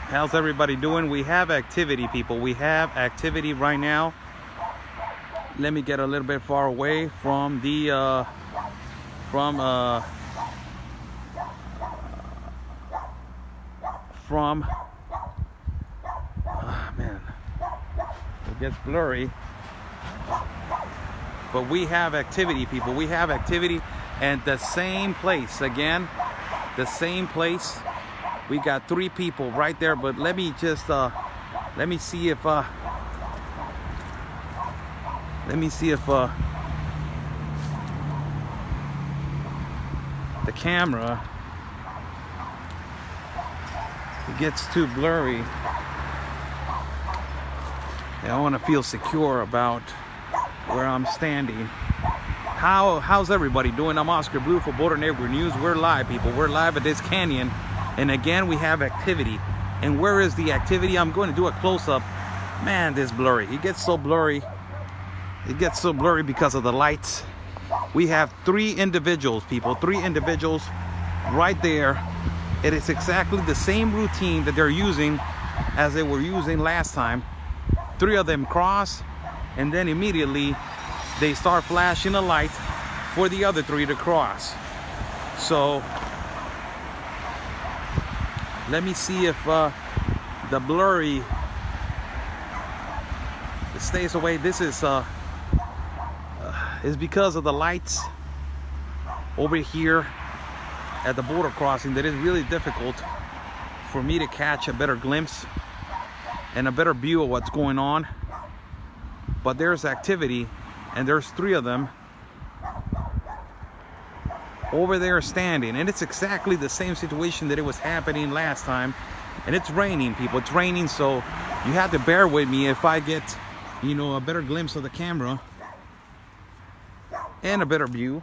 How's everybody doing? We have activity, people. We have activity right now. Let me get a little bit far away from the man, it gets blurry. But we have activity, people. We have activity, and the same place again. The same place. We got 3 people right there, but let me just let me see if the camera, it gets too blurry. And I want to feel secure about where I'm standing. How's everybody doing? I'm Oscar Blue for Border Neighborhood News. We're live, people. We're live at this canyon. And again, we have activity. And where is the activity? I'm going to do a close-up. Man, this blurry. It gets so blurry. It gets so blurry because of the lights. We have 3 individuals, people. 3 individuals right there. It is exactly the same routine that they're using as they were using last time. 3 of them cross, and then immediately they start flashing a light for the other 3 to cross. So let me see if the blurry stays away. This is because of the lights over here at the border crossing that is really difficult for me to catch a better glimpse and a better view of what's going on. But there's activity, and there's 3 of them over there standing, and it's exactly the same situation that it was happening last time. And it's raining, people. It's raining, so you have to bear with me if I get, you know, a better glimpse of the camera and a better view.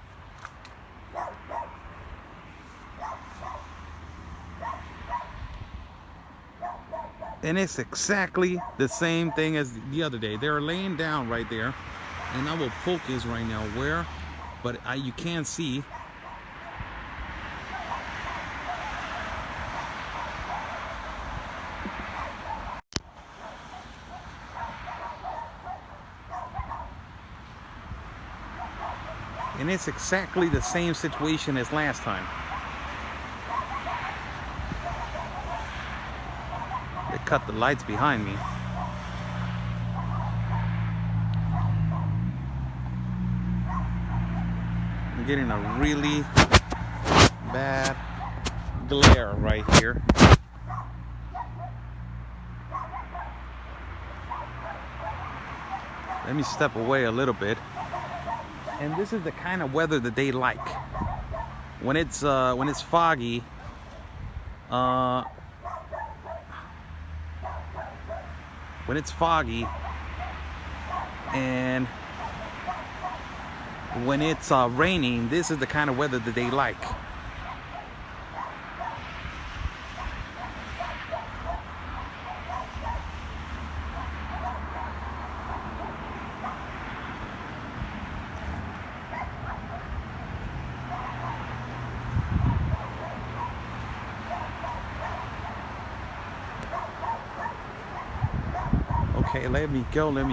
And it's exactly the same thing as the other day. They're laying down right there, and I will focus right now where, but you can't see. And it's exactly the same situation as last time. They cut the lights behind me. I'm getting a really bad glare right here. Let me step away a little bit. And this is the kind of weather that they like. When it's foggy, and when it's raining, this is the kind of weather that they like. Okay, let me go. Let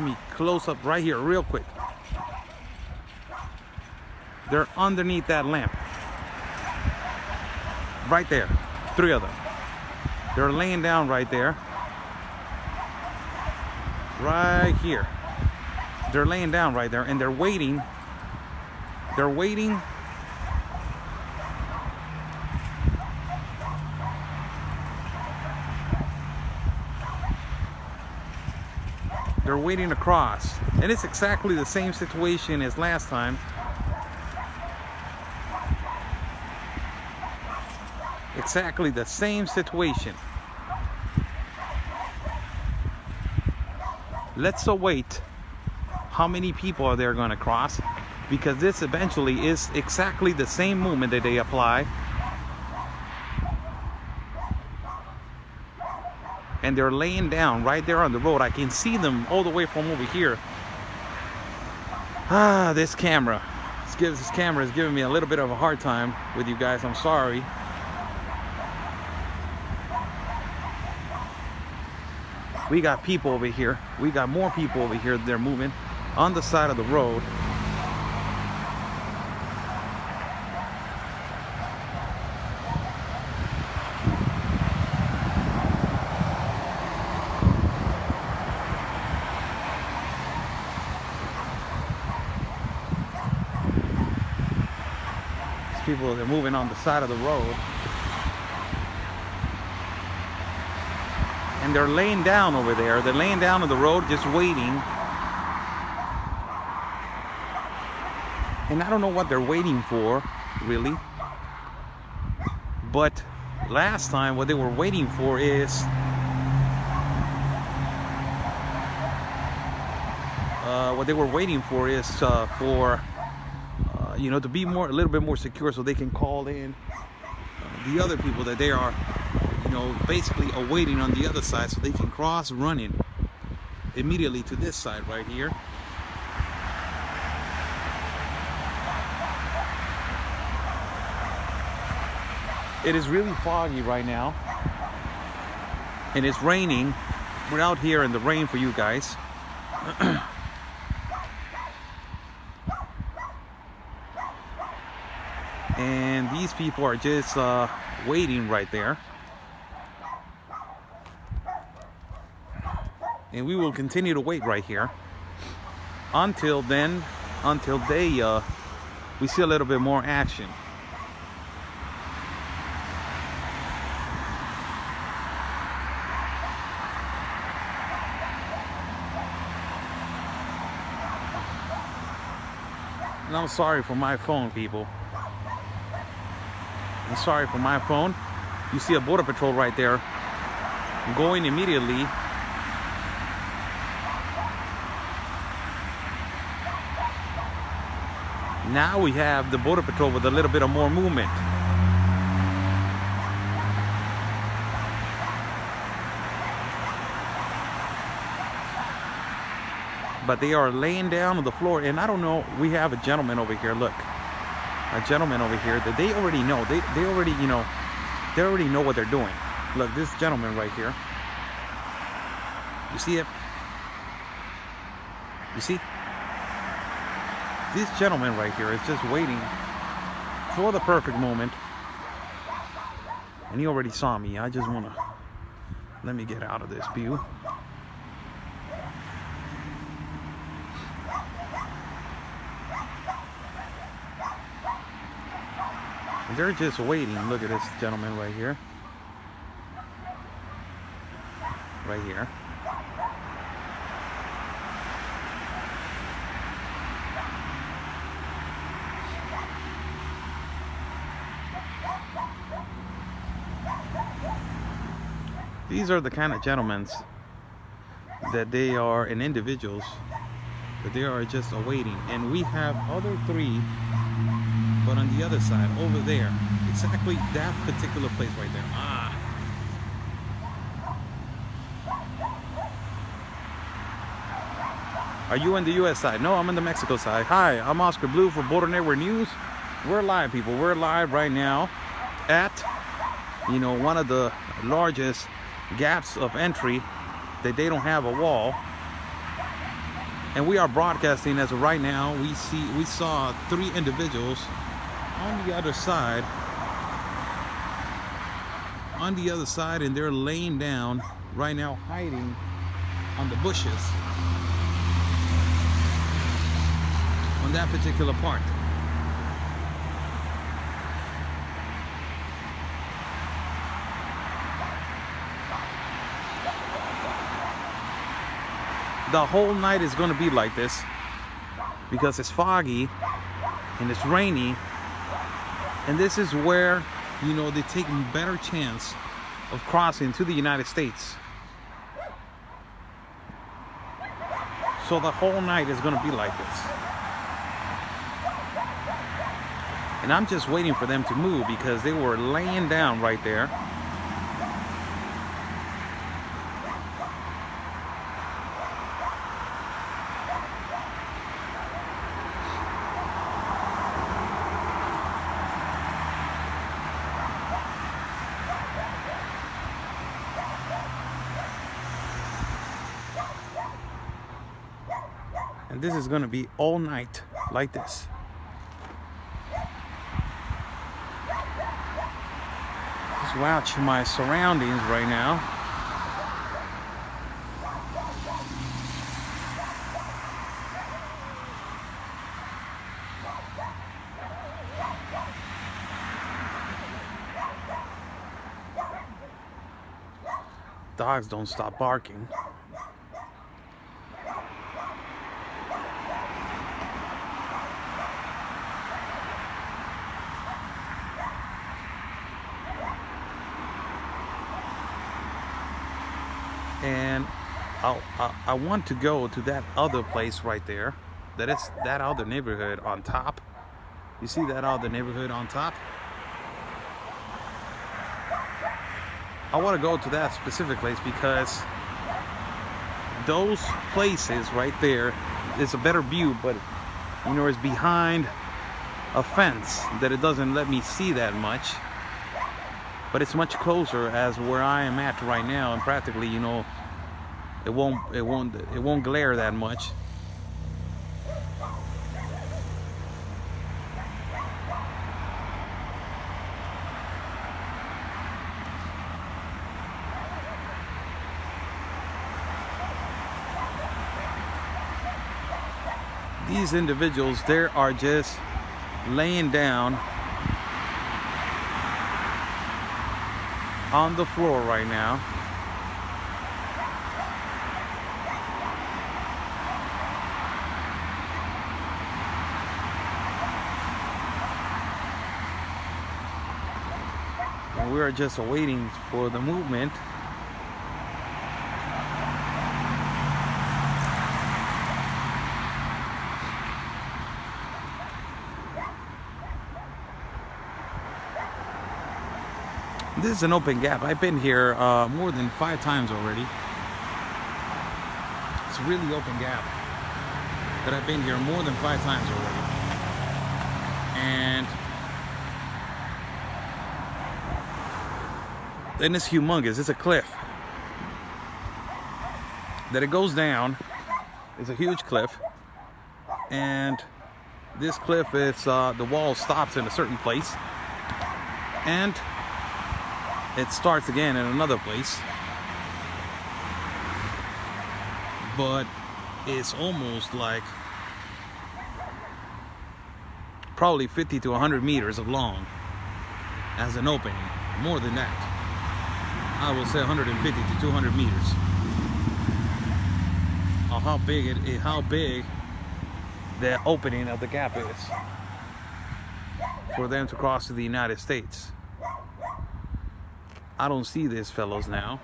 me close up right here real quick. They're underneath that lamp. Right there. 3 of them. They're laying down right there. Right here. They're laying down right there, and they're waiting. They're waiting. They're waiting to cross. And it's exactly the same situation as last time. Exactly the same situation. Let's await how many people are there going to cross, because this eventually is exactly the same movement that they apply. And they're laying down right there on the road. I can see them all the way from over here. This camera. This camera is giving me a little bit of a hard time with you guys. I'm sorry. We got people over here. We got more people over here. They're moving on the side of the road. People, they're moving on the side of the road, and they're laying down over there. They're laying down on the road, just waiting. And I don't know what they're waiting for, really. But last time, what they were waiting for is you know, to be a little bit more secure, so they can call in the other people that they are, you know, basically awaiting on the other side, so they can cross running immediately to this side right here. It is really foggy right now, and it's raining. We're out here in the rain for you guys. And these people are just waiting right there. And we will continue to wait right here until then, until we see a little bit more action. And I'm sorry for my phone, people. I'm sorry for my phone. You see a border patrol right there going immediately. Now we have the border patrol with a little bit of more movement. But they are laying down on the floor, and I don't know, we have a gentleman over here, look. A gentleman over here that they already know. They already, you know, they already know what they're doing. Look, this gentleman right here. You see it? You see? This gentleman right here is just waiting for the perfect moment. And he already saw me. I just want to, let me get out of this view. They're just waiting. Look at this gentleman right here. Right here. These are the kind of gentlemen that they are, and individuals that they are just awaiting. And we have other three, but on the other side, over there, exactly that particular place right there. Are you on the US side? No, I'm on the Mexico side. Hi, I'm Oscar Blue for Border Network News. We're live, people. We're live right now at, you know, one of the largest gaps of entry that they don't have a wall. And we are broadcasting as of right now. We saw three individuals on the other side, and they're laying down right now, hiding on the bushes on that particular part. The whole night is going to be like this because it's foggy and it's rainy. And this is where, you know, they take a better chance of crossing to the United States. So the whole night is going to be like this. And I'm just waiting for them to move because they were laying down right there. this is gonna be all night like this. Just watch my surroundings right now. Dogs don't stop barking. And I want to go to that other place right there. That is that other neighborhood on top. You see that other neighborhood on top? I want to go to that specific place because those places right there, it's a better view, but you know, it's behind a fence that it doesn't let me see that much. But it's much closer as where I am at right now, and practically, you know, it won't glare that much. These individuals, they are just laying down on the floor right now. And we are just waiting for the movement. This is an open gap. I've been here more than 5 times already. It's a really open gap. But I've been here more than 5 times already. And it's humongous. It's a cliff. That it goes down. It's a huge cliff. And this cliff is, the wall stops in a certain place. And it starts again in another place, but it's almost like probably 50 to 100 meters long as an opening. More than that, I will say 150 to 200 meters. How big the opening of the gap is for them to cross to the United States. I don't see these fellows now.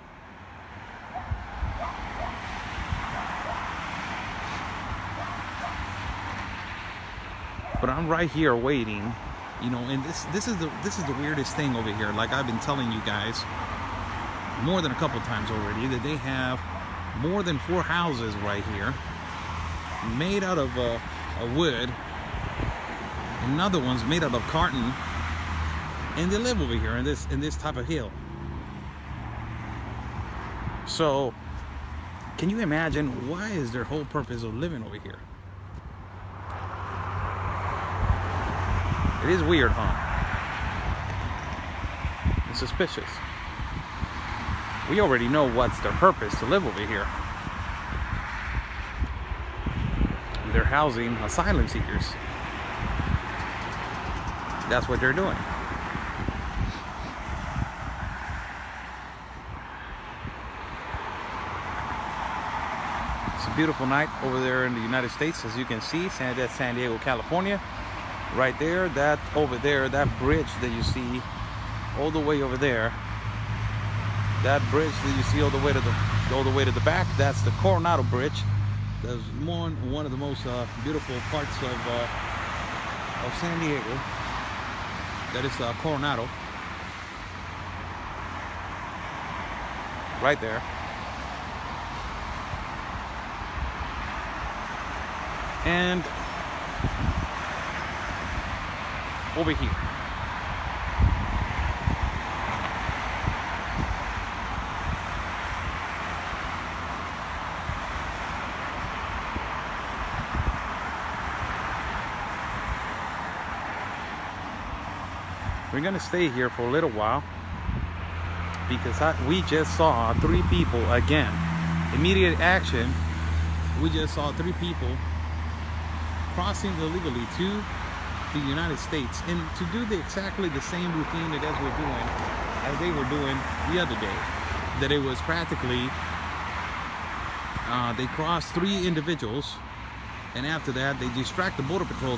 But I'm right here waiting, you know, and this is the weirdest thing over here. Like I've been telling you guys more than a couple times already, that they have more than 4 houses right here made out of wood, another one's made out of carton, and they live over here in this type of hill. So, can you imagine why is their whole purpose of living over here? It is weird, huh? It's suspicious. We already know what's their purpose to live over here. They're housing asylum seekers. That's what they're doing. Beautiful night over there in the United States, as you can see. That's San Diego, California. Right there, that over there, that bridge that you see all the way over there, that bridge that you see all the way to the back, that's the Coronado Bridge. That's one of the most beautiful parts of San Diego. That is Coronado. Right there. And over here, We're gonna stay here for a little while because we just saw 3 people again. Immediate action. We just saw 3 people crossing illegally to the United States, and to do exactly the same routine that as they were doing the other day. That it was practically they crossed 3 individuals, and after that they distract the border patrol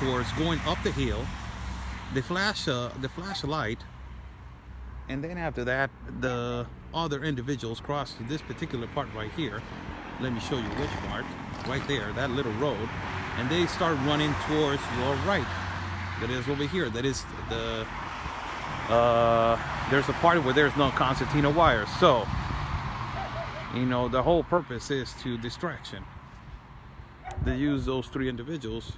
towards going up the hill. They flash a light, and then after that the other individuals cross to this particular part right here. Let me show you which part. Right there, that little road, and they start running towards your right. That is over here. That is the there's a part where there's no concertina wires. So, you know, the whole purpose is to distraction. They use those 3 individuals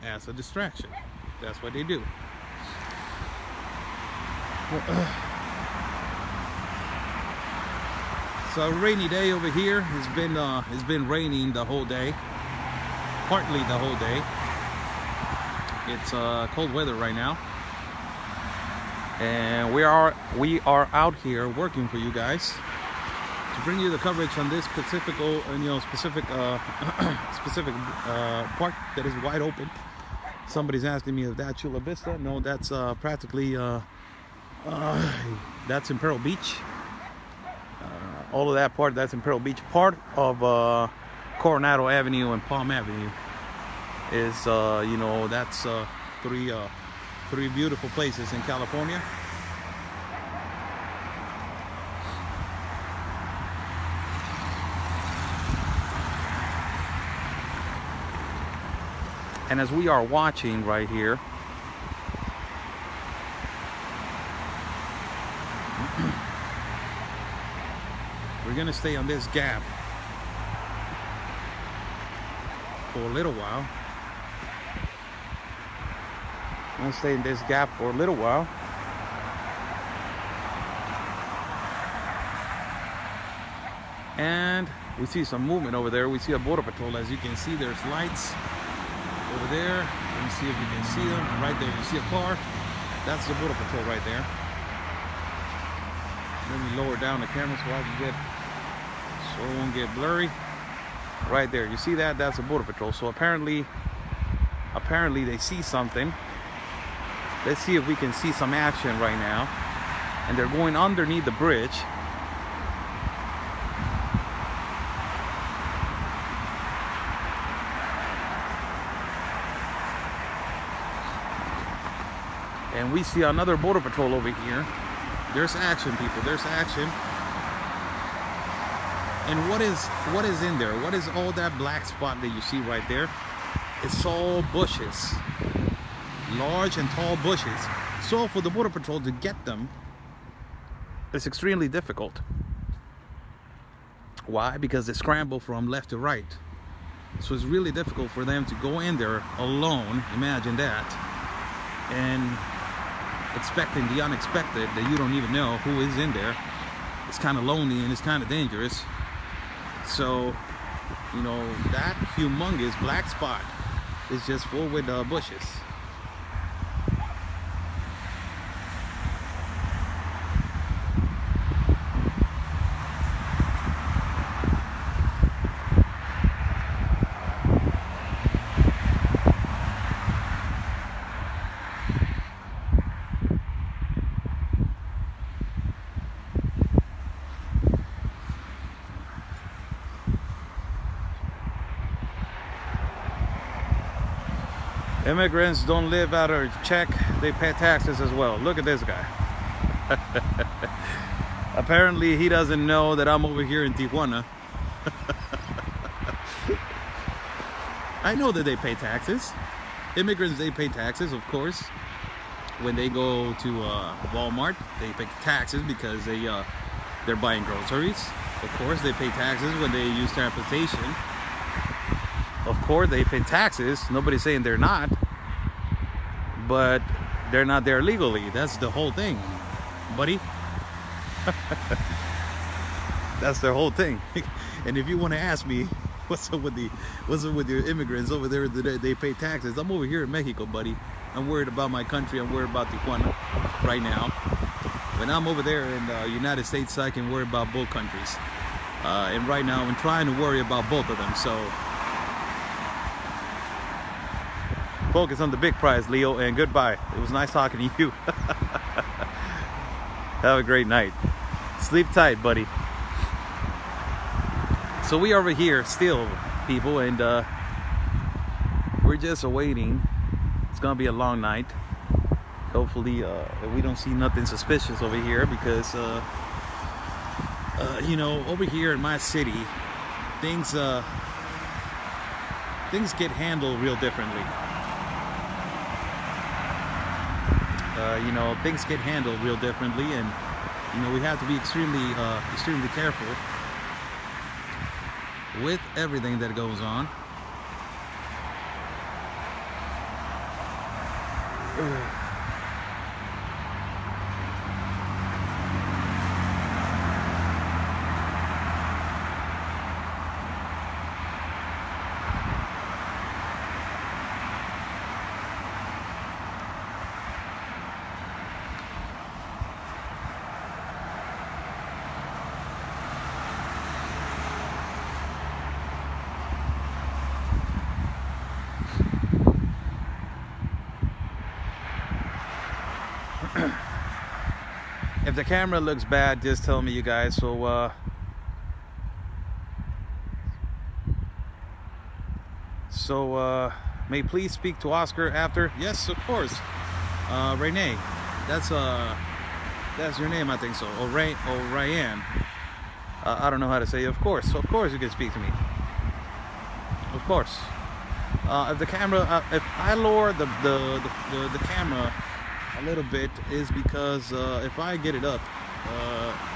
as a distraction. That's what they do. So, rainy day over here. It's been raining the whole day, partly the whole day. It's cold weather right now, and we are out here working for you guys to bring you the coverage on this specific park that is wide open. Somebody's asking me if that's Chula Vista. No, that's practically that's Imperial Beach. All of that part, that's Imperial Beach. Part of Coronado Avenue and Palm Avenue is you know, that's 3 beautiful places in California. And as we are watching right here, we're gonna stay on this gap for a little while. I'm gonna stay in this gap for a little while. And we see some movement over there. We see a border patrol. As you can see, there's lights over there. Let me see if you can see them. Right there, you see a car. That's the border patrol right there. Let me lower down the camera so it won't get blurry. Right there, you see that? That's the border patrol. So apparently they see something. Let's see if we can see some action right now. And they're going underneath the bridge. And we see another border patrol over here. There's action, people. There's action. And what is in there? What is all that black spot that you see right there? It's all bushes. Large and tall bushes. So for the border patrol to get them, it's extremely difficult. Why? Because they scramble from left to right. So it's really difficult for them to go in there alone. Imagine that. And expecting the unexpected, that you don't even know who is in there. It's kind of lonely and it's kind of dangerous. So, you know, that humongous black spot is just full with bushes. Immigrants don't live out of a check, they pay taxes as well. Look at this guy. Apparently he doesn't know that I'm over here in Tijuana. I know that they pay taxes. Immigrants, they pay taxes, of course. When they go to Walmart, they pay taxes because they're buying groceries. Of course, they pay taxes when they use transportation. Of course, they pay taxes. Nobody's saying they're not. But they're not there legally. That's the whole thing, buddy. That's their whole thing. And if you want to ask me, what's up with your immigrants over there that they pay taxes? I'm over here in Mexico, buddy. I'm worried about my country. I'm worried about Tijuana right now. When I'm over there in the United States, I can worry about both countries. And right now, I'm trying to worry about both of them. So focus on the big prize, Leo, and goodbye. It was nice talking to you. Have a great night. Sleep tight, buddy. So we are over here still, people, and we're just awaiting. It's gonna be a long night. Hopefully we don't see nothing suspicious over here, because you know, over here in my city, things get handled real differently. You know, things get handled real differently, and you know, we have to be extremely careful with everything that goes on. If the camera looks bad, just tell me, you guys. So may please speak to Oscar after. Yes, of course. Renee, that's your name, I think so. Or Ryan. I don't know how to say it. Of course you can speak to me. Of course. If the camera, if I lower the camera a little bit, is because if I get it up,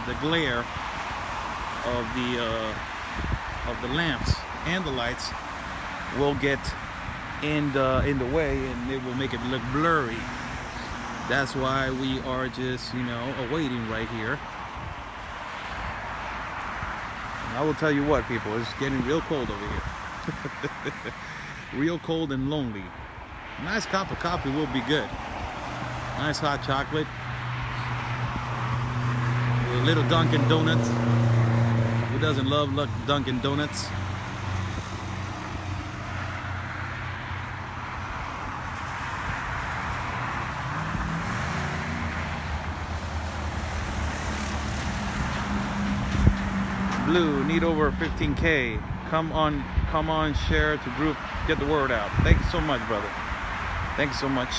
the glare of the lamps and the lights will get in the way, and it will make it look blurry. That's why we are just, you know, awaiting right here. And I will tell you what, people, it's getting real cold over here. Real cold and lonely. A nice cup of coffee will be good. Nice hot chocolate. With a little Dunkin' Donuts. Who doesn't love Dunkin' Donuts? Blue, need over 15K. Come on, share to group, get the word out. Thank you so much, brother. Thank you so much.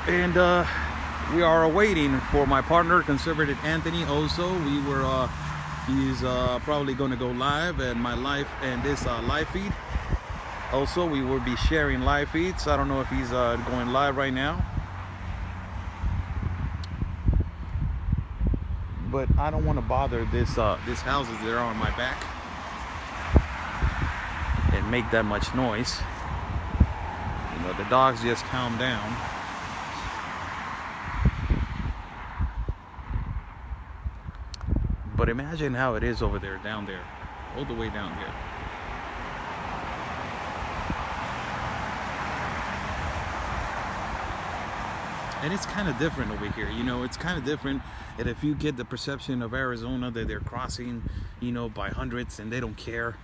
And we are awaiting for my partner, Conservative Anthony. Also, he's probably going to go live and my live and this live feed. Also, we will be sharing live feeds. I don't know if he's going live right now, but I don't want to bother this houses that are on my back and make that much noise. You know, the dogs just calm down. But imagine how it is over there, down there, all the way down here. And it's kind of different over here, you know, it's kind of different. And if you get the perception of Arizona that they're crossing, you know, by hundreds and they don't care.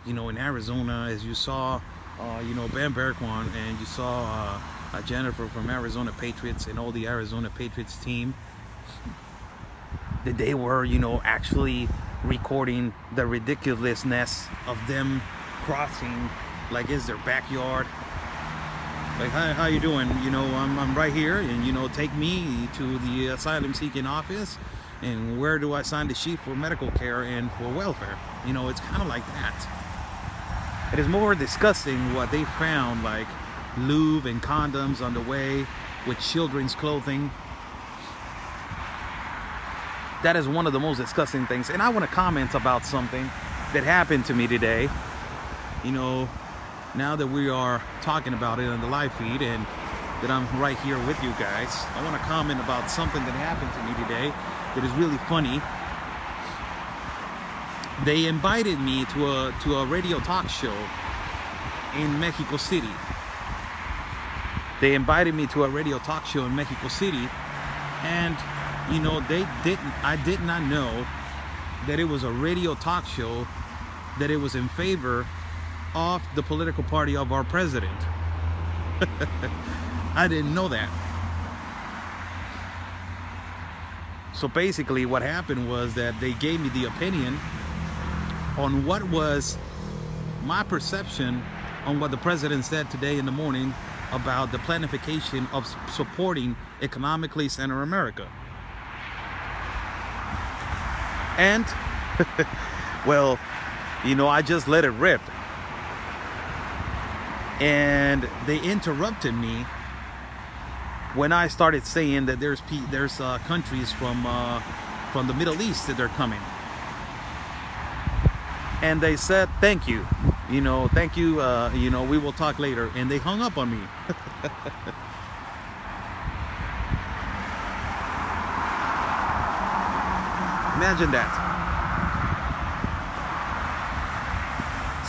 You know, in Arizona, as you saw, you know, Bam Berkwan, and you saw Jennifer from Arizona Patriots and all the Arizona Patriots team, that they were, you know, actually recording the ridiculousness of them crossing like it's their backyard. Like, hi, how you doing? You know, I'm right here, and you know, take me to the asylum seeking office, and where do I sign the sheet for medical care and for welfare? You know, it's kind of like that. It is more disgusting what they found, like lube and condoms on the way with children's clothing. That is one of the most disgusting things. And I want to comment about something that happened to me today. You know, now that we are talking about it on the live feed and that I'm right here with you guys, I want to comment about something that happened to me today that is really funny. they invited me to a radio talk show in Mexico City. They invited me to a radio talk show in Mexico City, and you know, I did not know that it was a radio talk show, that it was in favor of the political party of our president. I didn't know that. So basically what happened was that they gave me the opinion on what was my perception on what the president said today in the morning about the planification of supporting economically Central America. And well, you know, I just let it rip, and they interrupted me when I started saying that there's countries from the Middle East that they're coming, and they said thank you, you know, thank you, you know, we will talk later, and they hung up on me. Imagine that.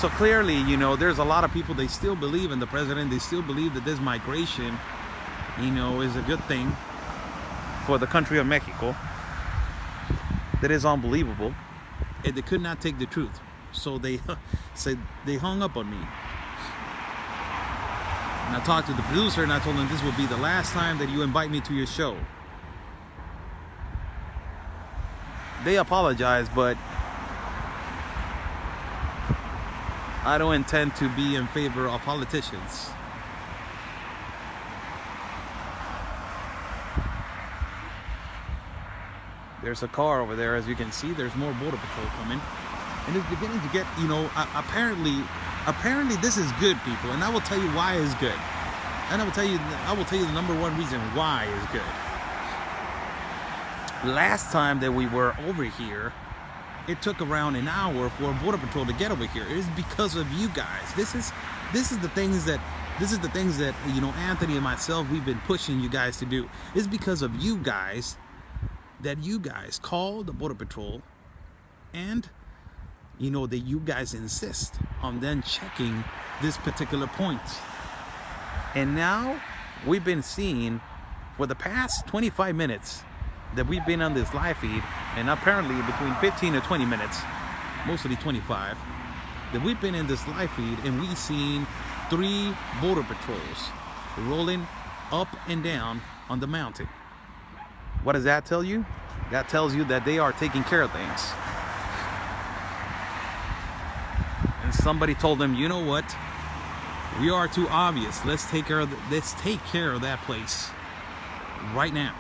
So clearly, you know, there's a lot of people, they still believe in the president. They still believe that this migration, you know, is a good thing for the country of Mexico. That is unbelievable. And they could not take the truth. So they said, they hung up on me. And I talked to the producer and I told him this will be the last time that you invite me to your show. They apologized, but I don't intend to be in favor of politicians. There's a car over there, as you can see. There's more border patrol coming, and it's beginning to get, you know, apparently this is good, people, and I will tell you why it's good. And I will tell you the number one reason why it's good. Last time that we were over here, it took around an hour for Border Patrol to get over here. It is because of you guys. This is the things that you know, Anthony and myself, we've been pushing you guys to do. It's because of you guys that you guys call the Border Patrol, and you know that you guys insist on then checking this particular point. And now we've been seeing for the past 25 minutes that we've been on this live feed, and apparently between 15 to 20 minutes, mostly 25, that we've been in this live feed, and we've seen 3 border patrols rolling up and down on the mountain. What does that tell you? That tells you that they are taking care of things. And somebody told them, you know what? We are too obvious. Let's take care of that place right now.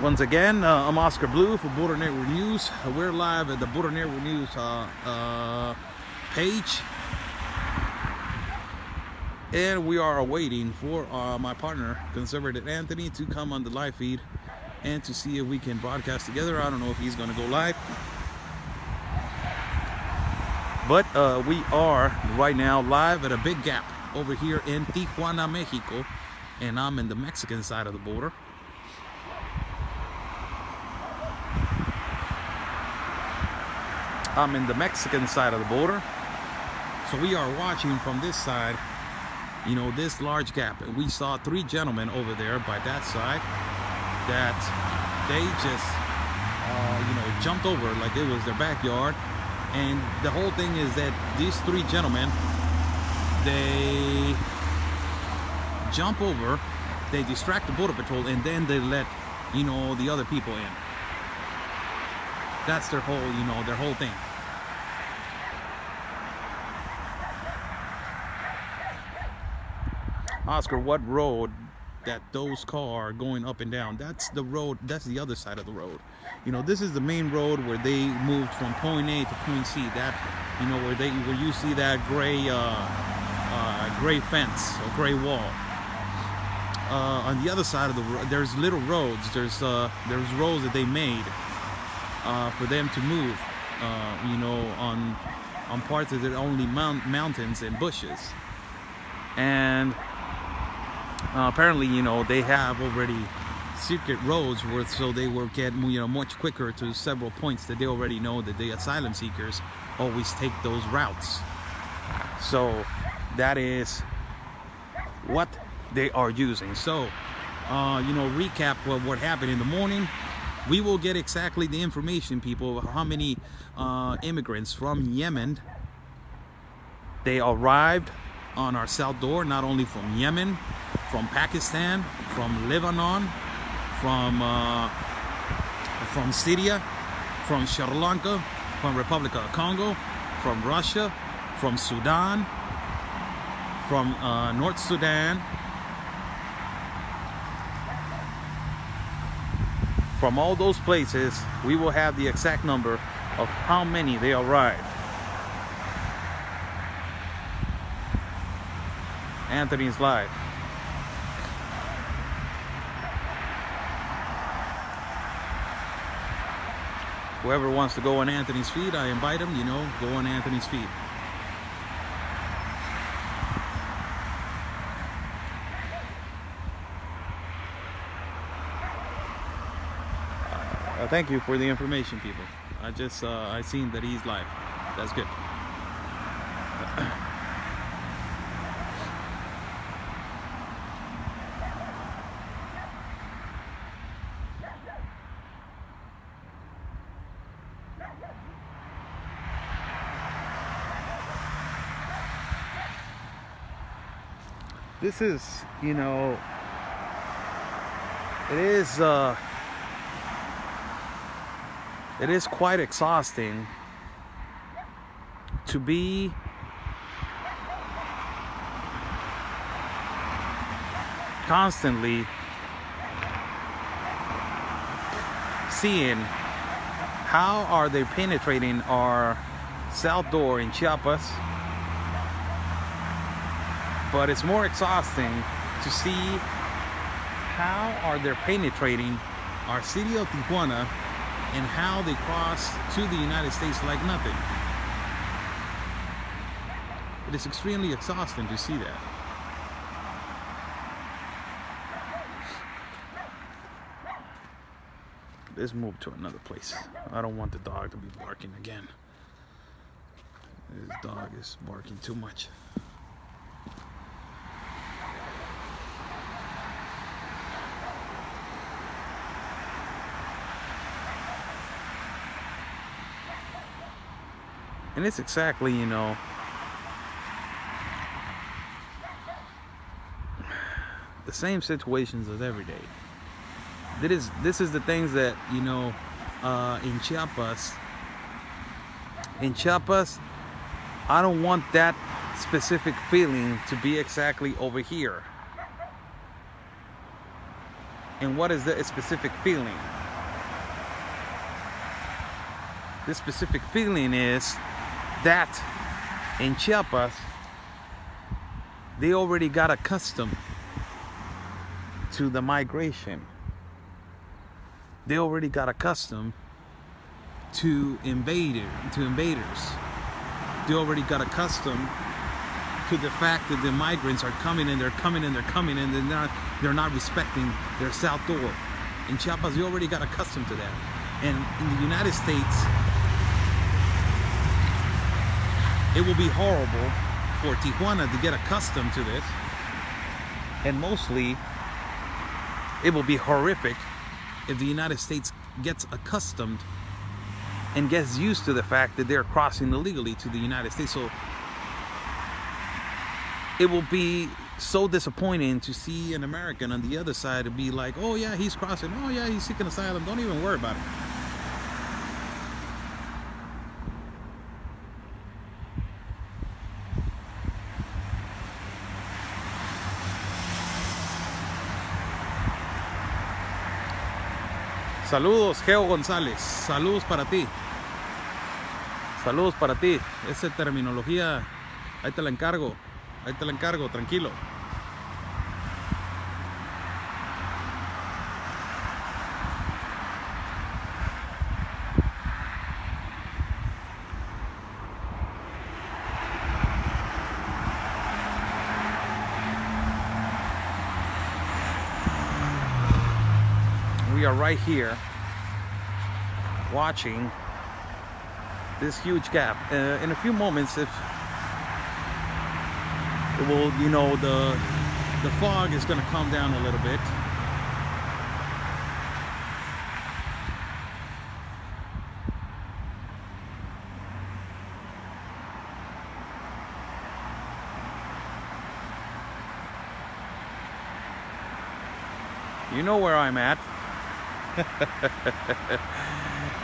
Once again, I'm Oscar Blue for Border Network News. We're live at the Border Network News page, and we are awaiting for my partner, Conservative Anthony, to come on the live feed and to see if we can broadcast together. I don't know if he's going to go live, but we are right now live at a big gap over here in Tijuana, Mexico, and I'm in the Mexican side of the border. I'm in the Mexican side of the border. So we are watching from this side, you know, this large gap. And we saw 3 gentlemen over there by that side that they just, you know, jumped over like it was their backyard. And the whole thing is that these 3 gentlemen, they jump over, they distract the Border Patrol, and then they let, you know, the other people in. That's their whole, you know, their whole thing. Oscar, what road that those cars are going up and down? That's the road, that's the other side of the road. You know, this is the main road where they moved from point A to point C. That, you know, where you see that gray gray fence or gray wall. On the other side of the road, there's little roads. There's roads that they made for them to move. You know, on parts that are only mountains and bushes. And apparently, you know, they have already secret roads where so they will get, you know, much quicker to several points that they already know that the asylum seekers always take those routes. So that is what they are using. So you know, recap what happened in the morning. We will get exactly the information, people, how many immigrants from Yemen they arrived on our south door, not only from Yemen, from Pakistan, from Lebanon, from Syria, from Sri Lanka, from Republic of Congo, from Russia, from Sudan, from North Sudan, from all those places. We will have the exact number of how many they arrived. Anthony's live. Whoever wants to go on Anthony's feed, I invite him, you know, go on Anthony's feed. Thank you for the information, people. I seen that he's live. That's good. This is, you know, it is quite exhausting to be constantly seeing how are they penetrating our south door in Chiapas. But it's more exhausting to see how are they penetrating our city of Tijuana and how they cross to the United States like nothing. It is extremely exhausting to see that. Let's move to another place. I don't want the dog to be barking again. This dog is barking too much. And it's exactly, you know, the same situations as every day. This is the things that, you know, in Chiapas, I don't want that specific feeling to be exactly over here. And what is the specific feeling? This specific feeling is that in Chiapas, they already got accustomed to the migration. They already got accustomed to invaders. They already got accustomed to the fact that the migrants are coming and they're coming and they're coming and they're not respecting their south door. In Chiapas, they already got accustomed to that. And in the United States, it will be horrible for Tijuana to get accustomed to this. And mostly, it will be horrific if the United States gets accustomed and gets used to the fact that they're crossing illegally to the United States. So it will be so disappointing to see an American on the other side and be like, oh yeah, he's crossing, oh yeah, he's seeking asylum, don't even worry about it. Saludos, Geo González. Saludos para ti. Saludos para ti. Esa terminología, ahí te la encargo. Ahí te la encargo, tranquilo. We are right here watching this huge gap. In a few moments, if it will, you know, the fog is going to come down a little bit. You know where I'm at.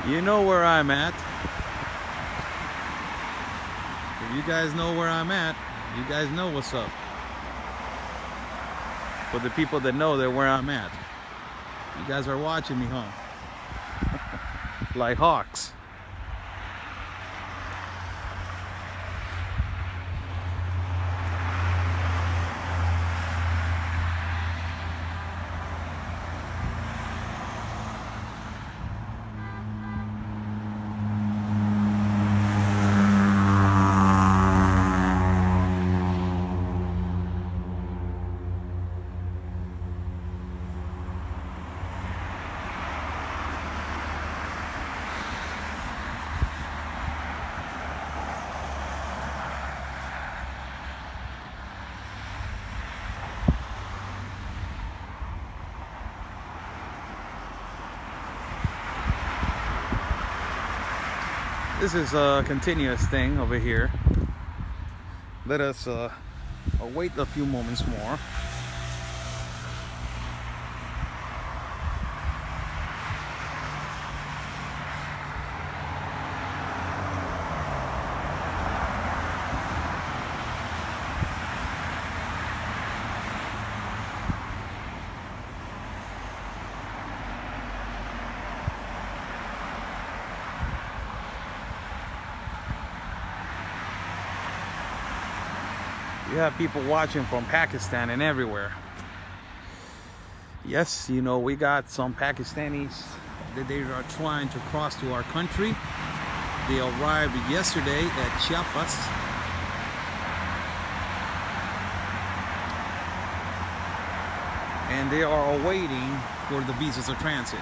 You know where I'm at. If you guys know where I'm at, you guys know what's up. For the people that know they're where I'm at, you guys are watching me, huh? Like hawks. This is a continuous thing over here. Let us wait a few moments more. You have people watching from Pakistan and everywhere. Yes, you know, we got some Pakistanis that they are trying to cross to our country. They arrived yesterday at Chiapas. And they are awaiting for the visas of transit.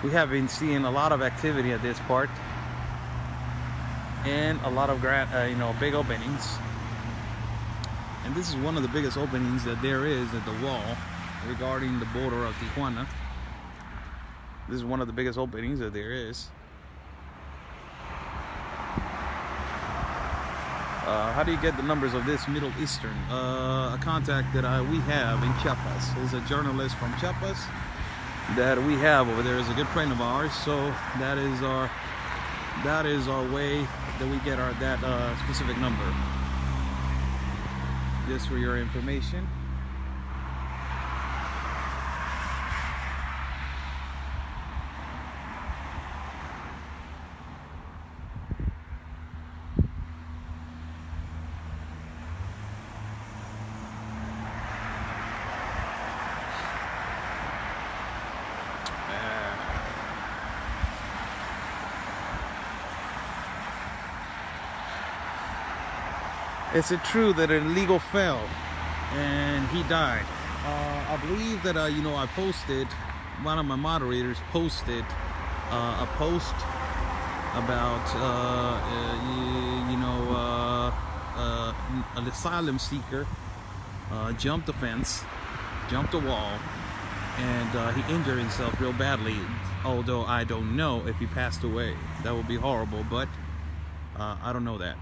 We have been seeing a lot of activity at this part, and a lot of you know, big openings. And this is one of the biggest openings that there is at the wall regarding the border of Tijuana. This is one of the biggest openings that there is. How do you get the numbers of this Middle Eastern? A contact that we have in Chiapas is a journalist from Chiapas that we have over there, is a good friend of ours. So that is our way that we get that specific number. Just for your information. Is it true that an illegal fell and he died? I believe that you know, I posted, one of my moderators posted a post about you know, an asylum seeker jumped the fence, jumped the wall, and he injured himself real badly. Although I don't know if he passed away. That would be horrible, but I don't know that.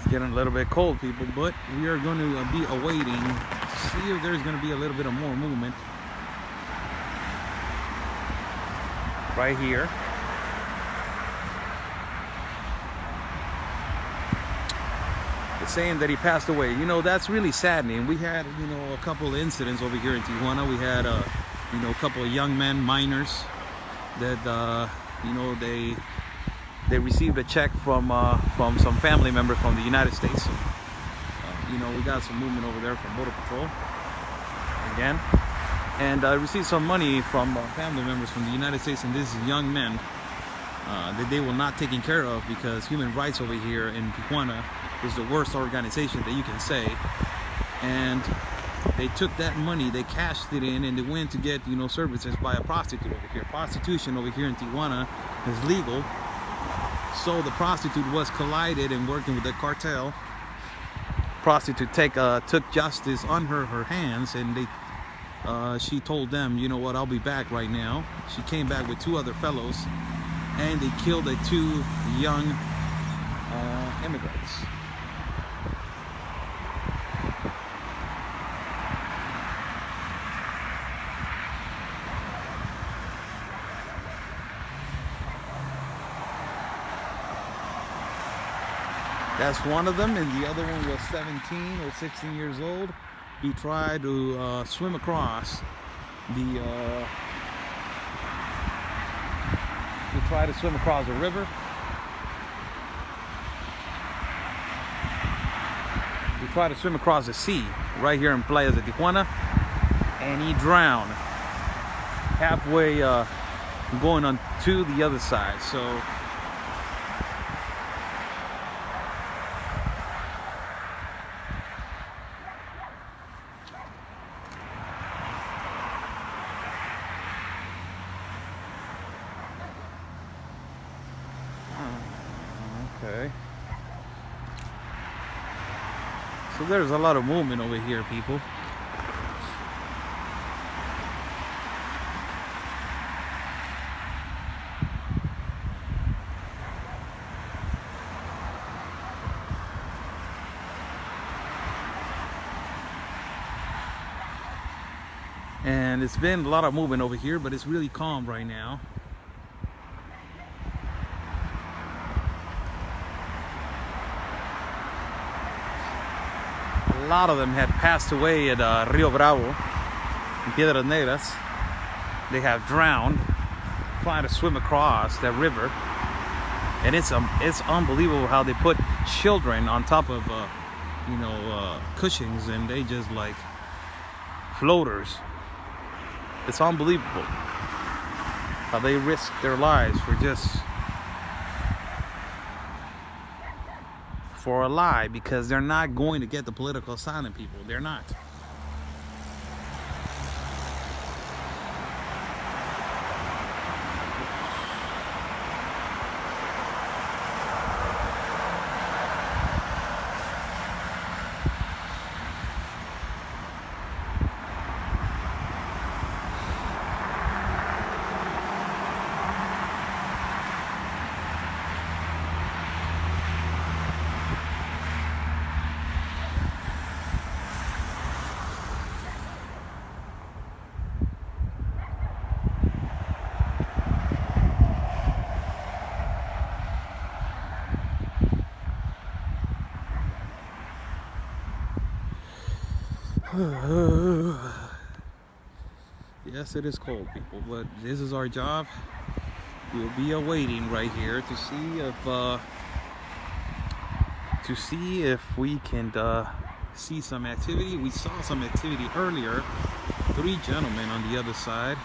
Getting a little bit cold, people, but we are going to be awaiting to see if there's going to be a little bit of more movement right here. It's saying that he passed away. You know, that's really saddening. We had, you know, a couple of incidents over here in Tijuana. We had you know, a couple of young men, minors, that you know, they received a check from some family members from the United States. So, you know, we got some movement over there from Border Patrol again, and I received some money from family members from the United States, and these young men that they were not taken care of, because human rights over here in Tijuana is the worst organization that you can say. And they took that money, they cashed it in, and they went to get, you know, services by a prostitute over here. Prostitution over here in Tijuana is legal. So the prostitute was collided and working with the cartel. Prostitute took justice on her hands, and she told them, you know what, I'll be back right now. She came back with 2 other fellows, and they killed the 2 young immigrants. That's one of them, and the other one was 17 or 16 years old. He tried to swim across the river. He tried to swim across the sea right here in Playa de Tijuana, and he drowned halfway going on to the other side. So okay. So there's a lot of movement over here, people. And it's been a lot of movement over here, but it's really calm right now. A lot of them had passed away at Rio Bravo, in Piedras Negras. They have drowned trying to swim across that river, and it's unbelievable how they put children on top of you know, cushions, and they just like floaters. It's unbelievable how they risk their lives for a lie, because they're not going to get the political asylum, people. They're not. Yes, it is cold, people, but this is our job. We'll be awaiting right here to see if we can see some activity. We saw some activity earlier. 3 gentlemen on the other side,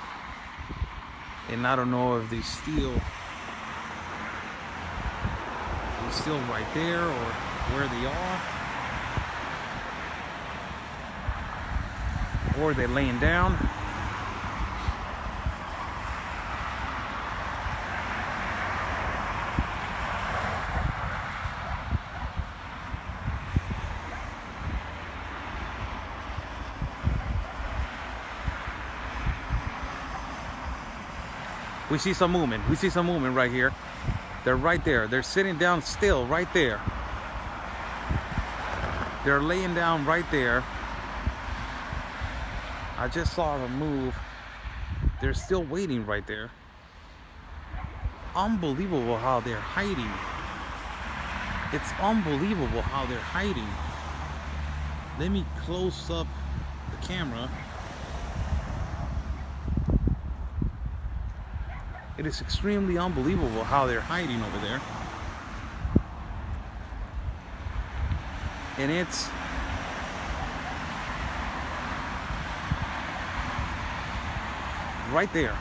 And I don't know if they're still right there or where they are, or they're laying down. We see some movement. We see some movement right here. They're right there. They're sitting down still right there. They're laying down right there. I just saw them move. They're still waiting right there. Unbelievable how they're hiding. It's unbelievable how they're hiding. Let me close up the camera. It is extremely unbelievable how they're hiding over there. And it's right there.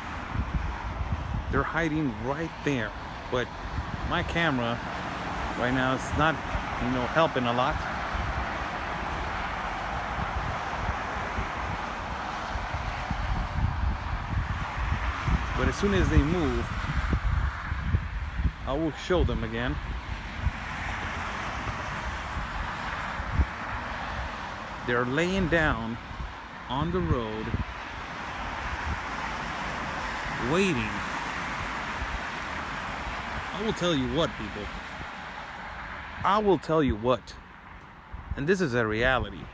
They're hiding right there. But my camera right now is not, helping a lot. But as soon as they move, I will show them again. They're laying down on the road, waiting. I will tell you what, people. I will tell you what. And this is a reality.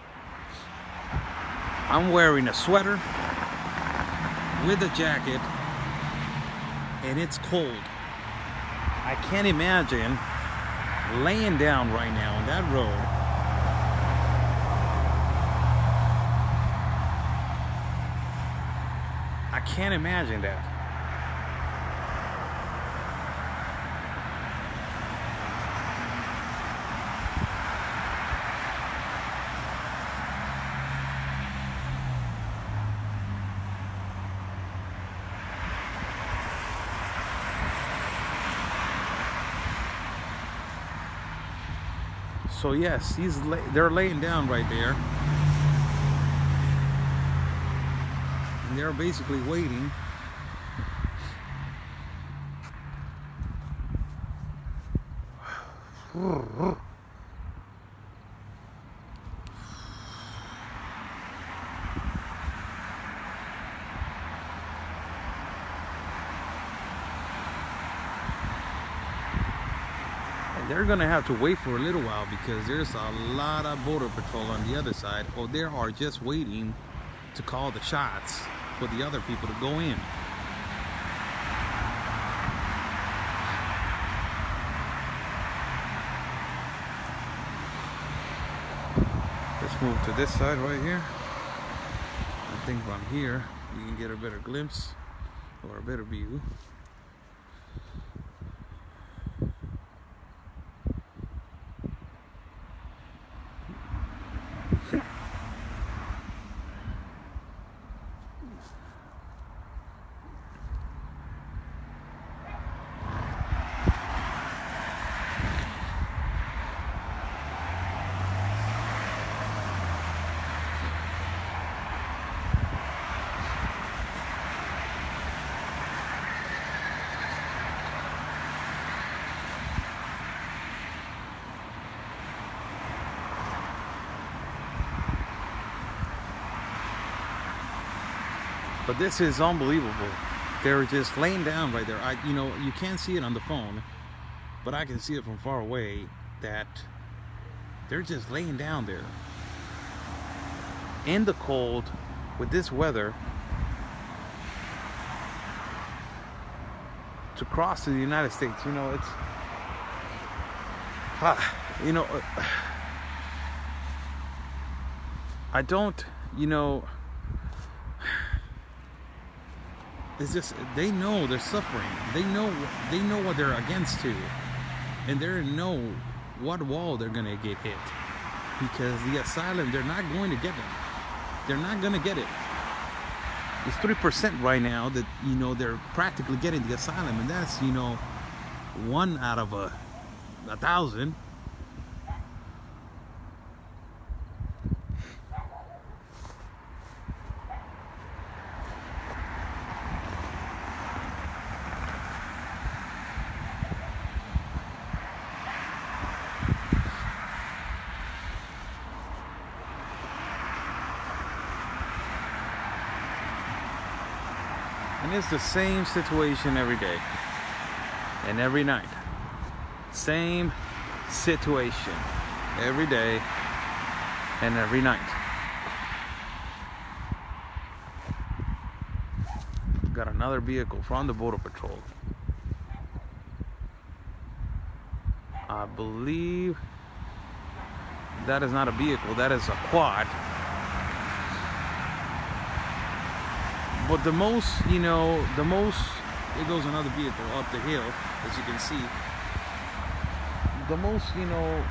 I'm wearing a sweater with a jacket. And it's cold. I can't imagine laying down right now on that road. I can't imagine that. So yes, they're laying down right there, and they're basically waiting. They're gonna have to wait for a little while because there's a lot of border patrol on the other side, or they are just waiting to call the shots for the other people to go in. Let's move to this side right here. I think from here you can get a better glimpse or a better view. But this is unbelievable. They're just laying down right there. You can't see it on the phone, but I can see it from far away that they're just laying down there in the cold with this weather to cross to the United States. It's I don't, it's just, they know they're suffering. They know what they're against too. And they know what wall they're gonna get hit. Because the asylum, they're not going to get them. They're not gonna get it. It's 3% right now that, you know, they're practically getting the asylum, and that's, you know, 1 out of 1,000. And it's the same situation every day and every night. Same situation every day and every night. Got another vehicle from the Border Patrol. I believe that is not a vehicle, that is a quad. But the most, you know, there goes another vehicle up the hill, as you can see. The most, you know,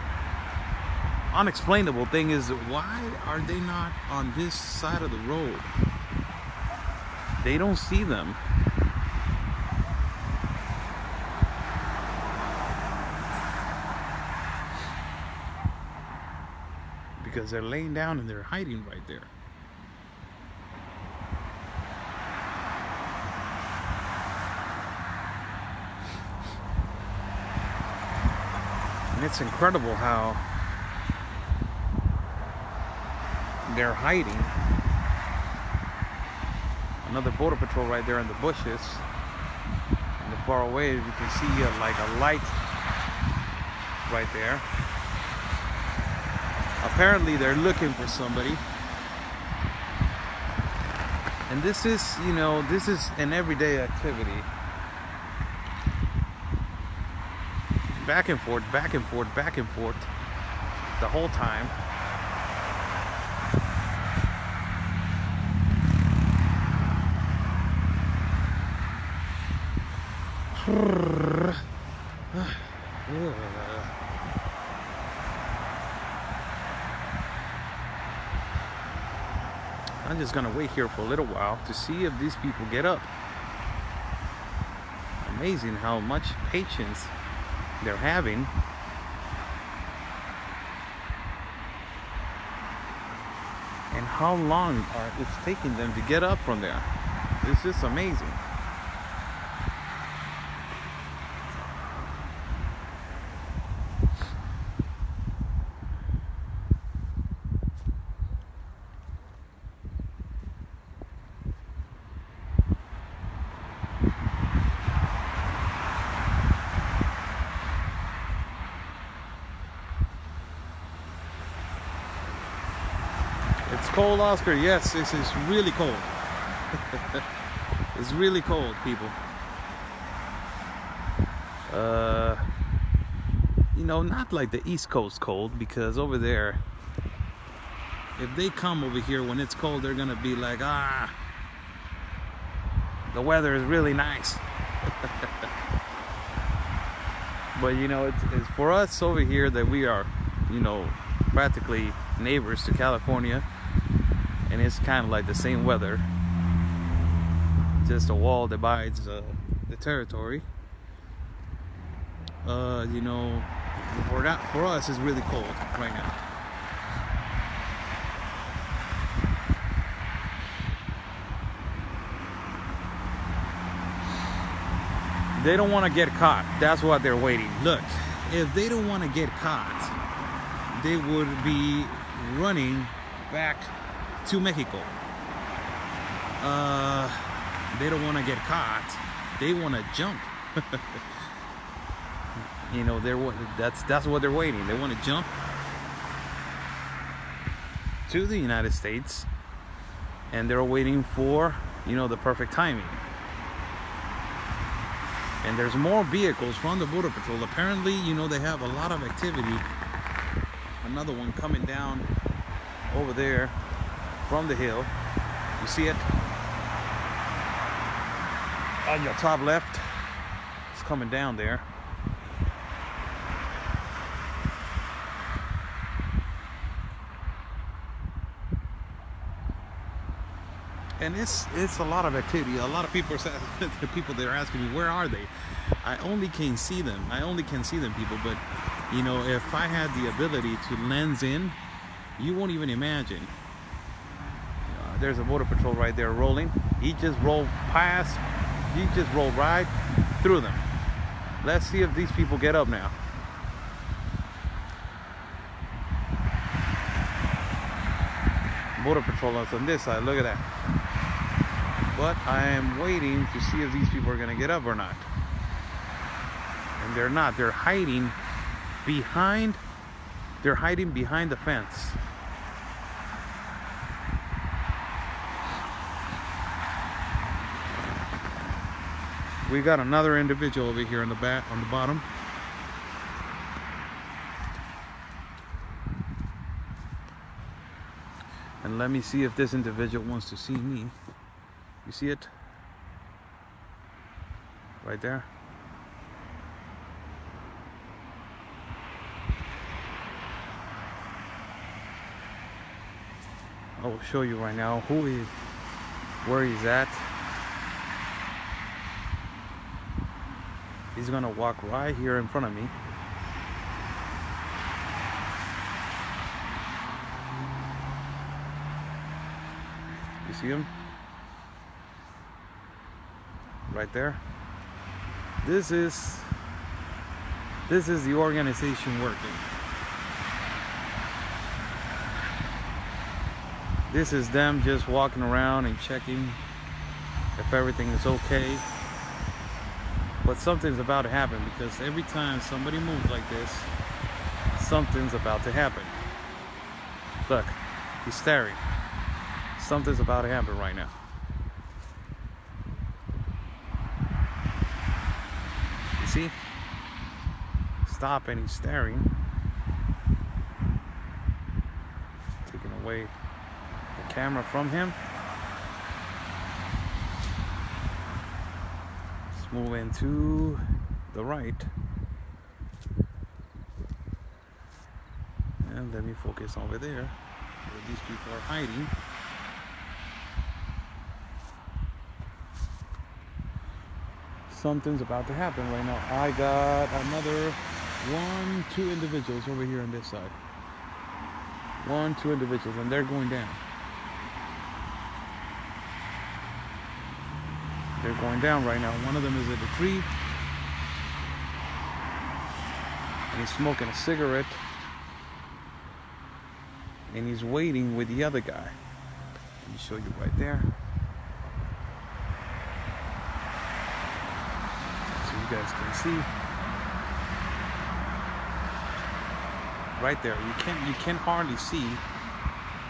unexplainable thing is, why are they not on this side of the road? They don't see them. Because they're laying down and they're hiding right there. And it's incredible how they're hiding. Another Border Patrol right there in the bushes. And the far away, you can see like a light right there. Apparently they're looking for somebody. And this is, you know, this is an everyday activity. Back and forth, back and forth, back and forth the whole time. I'm just gonna wait here for a little while to see if these people get up. Amazing how much patience they're having. And how long it's taking them to get up from there. It's just amazing. It's cold, Oscar. Yes, this is really cold. It's really cold, people. You know, not like the East Coast cold, because over there, if they come over here when it's cold, they're gonna be like, ah, the weather is really nice. But you know, it's for us over here that we are, you know, practically neighbors to California, and it's kind of like the same weather, just a wall divides the territory. You know, for us it's really cold right now. They don't want to get caught. That's what they're waiting. Look, if they don't want to get caught, they would be running back to Mexico. They don't want to get caught. They want to jump. You know, that's what they're waiting. They want to jump to the United States, and they're waiting for, you know, the perfect timing. And there's more vehicles from the Border Patrol. Apparently, you know, they have a lot of activity. Another one coming down over there from the hill. You see it on your top left. It's coming down there. And it's a lot of activity. A lot of people are the people they're asking me, where are they? I only can see them. People. But you know, if I had the ability to lens in, you won't even imagine. There's a border patrol right there rolling. He just rolled past. He just rolled right through them. Let's see if these people get up now. Border patrol is on this side. Look at that. But I am waiting to see if these people are going to get up or not. And they're not. They're hiding behind the fence. We got another individual over here on the bottom. And let me see if this individual wants to see me. You see it? Right there. I will show you right now where he's at. He's gonna walk right here in front of me. You see him? Right there. This is the organization working. This is them just walking around and checking if everything is okay. But something's about to happen, because every time somebody moves like this, something's about to happen. Look, he's staring. Something's about to happen right now. You see? Stop, and he's staring. Taking away the camera from him. Let's move into the right. And let me focus over there where these people are hiding. Something's about to happen right now. I got another 2 individuals over here on this side. 2 individuals, and they're going down. They're going down right now. One of them is at the tree, and he's smoking a cigarette, and he's waiting with the other guy. Let me show you right there. You guys can see right there. You can't hardly see,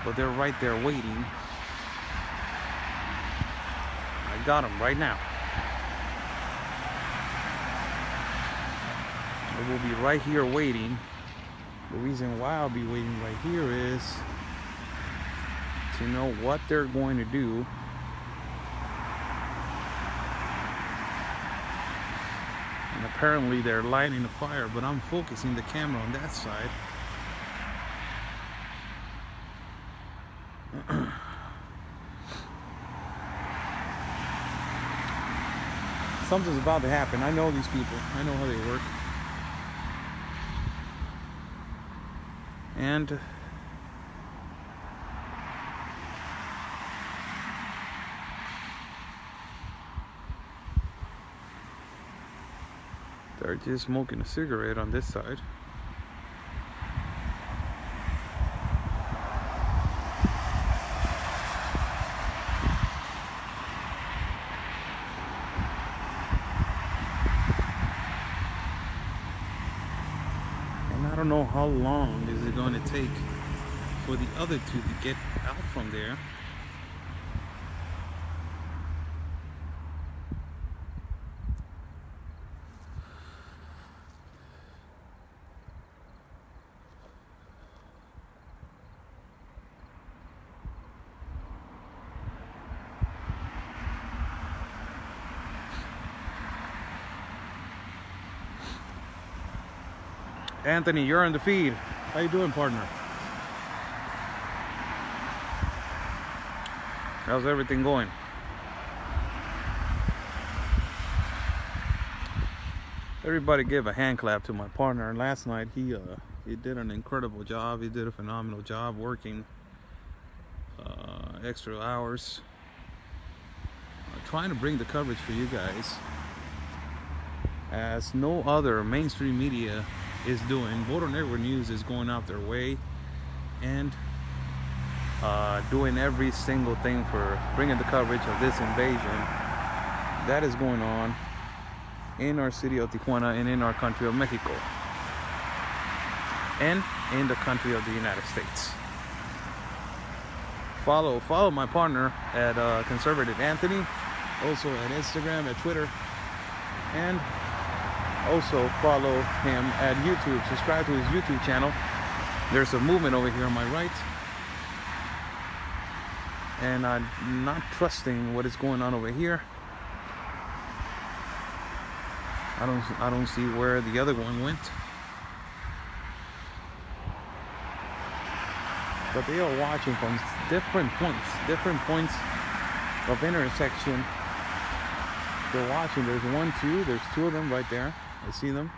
but they're right there waiting. I got them right now. They will be right here waiting. The reason why I'll be waiting right here is to know what they're going to do. And apparently they're lighting the fire, but I'm focusing the camera on that side. Something's about to happen. I know these people. I know how they work. And they're just smoking a cigarette on this side. And I don't know how long is it going to take for the other 2 to get out from there. Anthony, you're on the feed. How you doing, partner? How's everything going? Everybody give a hand clap to my partner. Last night he did an incredible job. He did a phenomenal job working extra hours, trying to bring the coverage for you guys as no other mainstream media is doing. Border Network News is going out their way and doing every single thing for bringing the coverage of this invasion that is going on in our city of Tijuana and in our country of Mexico and in the country of the United States. Follow my partner at Conservative Anthony, also at Instagram, at Twitter, and also follow him at YouTube. Subscribe to his YouTube channel. There's a movement over here on my right, and I'm not trusting what is going on over here. I don't see where the other one went. But they are watching from different points of intersection. They're watching. There's one, two. There's two of them right there. I see them.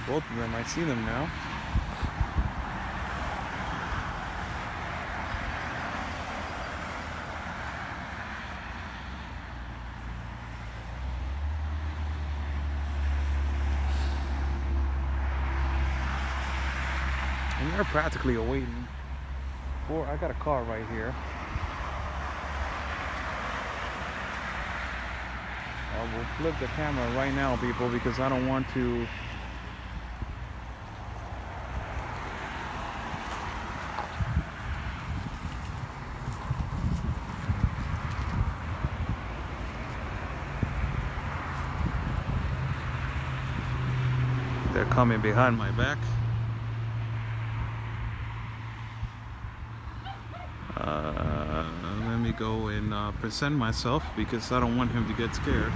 Both of them. I see them now. And they're practically awaiting for, I got a car right here. I will flip the camera right now, people, because I don't want to they're coming behind my back. Let me go and present myself because I don't want him to get scared.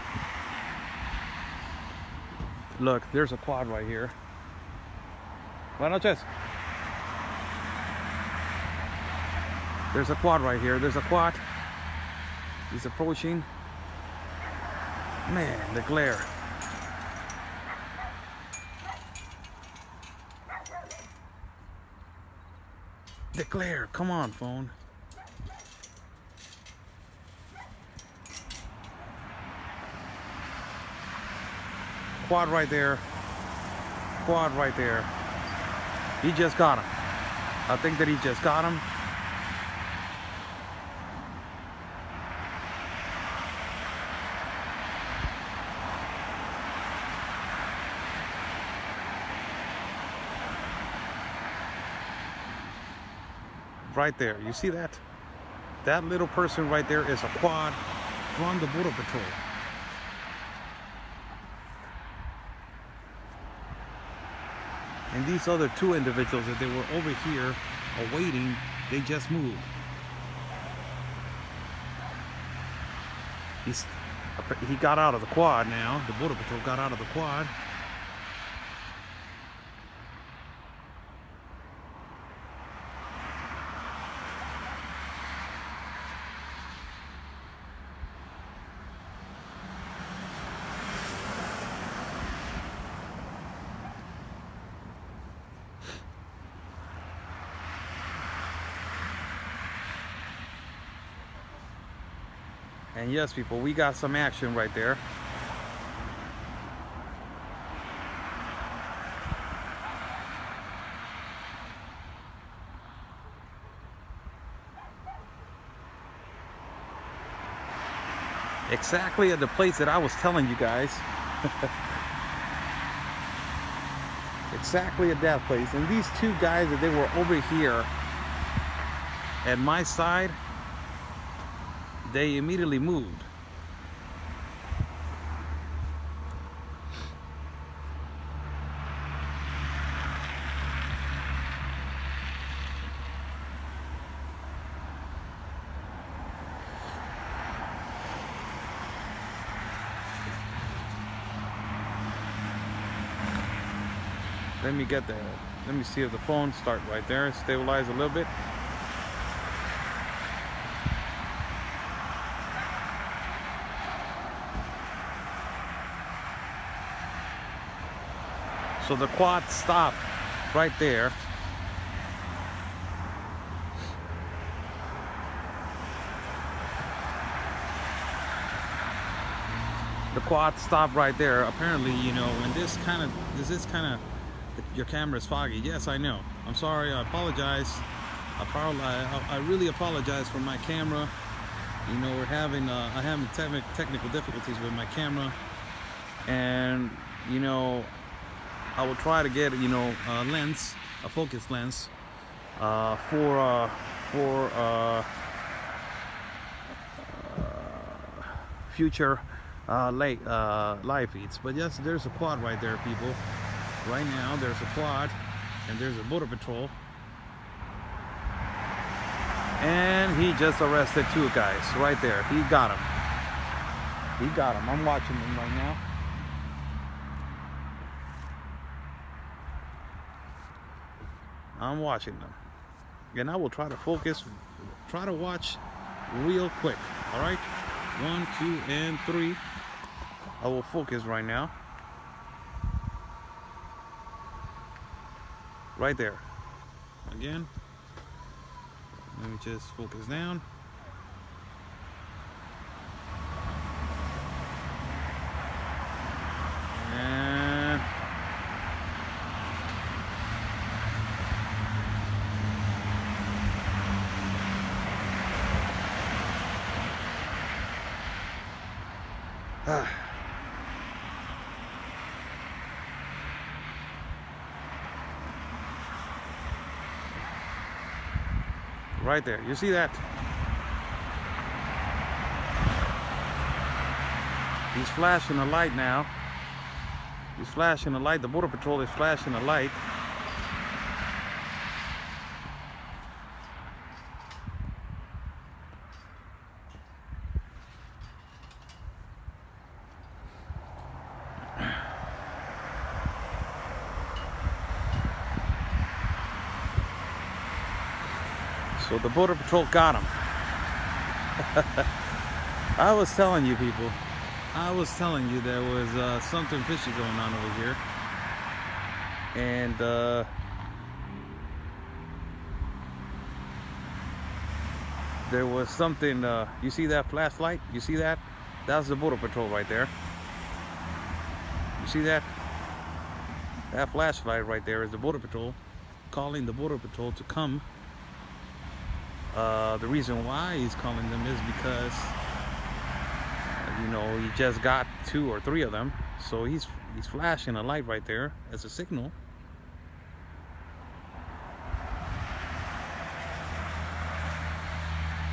Look, there's a quad right here. Buenas noches. There's a quad right here. There's a quad. He's approaching. Man, the glare. The glare. Come on, phone. Quad right there. Quad right there. He just got him. I think that he just got him. Right there. You see that? That little person right there is a quad from the Border Patrol. And these other two individuals that they were over here awaiting, they just moved. He got out of the quad now. The Border Patrol got out of the quad. And yes, people, we got some action right there. Exactly at the place that I was telling you guys. Exactly at that place. And these two guys that they were over here at my side, they immediately moved. Let me get there. Let me see if the phone start right there. Stabilize a little bit. So the quad stopped right there. The quad stopped right there. Apparently, you know, when this kind of your camera is foggy. Yes, I know. I'm sorry. I apologize. I really apologize for my camera. You know, we're having I having technical difficulties with my camera, and you know, I will try to get, you know, a lens, a focus lens, for future live feeds. But yes, there's a quad right there, people. Right now, there's a quad, and there's a border patrol. And he just arrested 2 guys right there. He got him. He got him. I'm watching him right now. I'm watching them. And I will try to focus, try to watch real quick. All right? 1, 2, and 3. I will focus right now. Right there. Again. Let me just focus down. And right there. You see that? He's flashing a light now. He's flashing a light. The border patrol is flashing a light. So the border patrol got him. I was telling you, people. I was telling you there was something fishy going on over here. And there was something, you see that flashlight? You see that? That's the border patrol right there. You see that? That flashlight right there is the border patrol calling the border patrol to come. The reason why he's calling them is because, you know, he just got 2 or 3 of them. So he's flashing a light right there as a signal.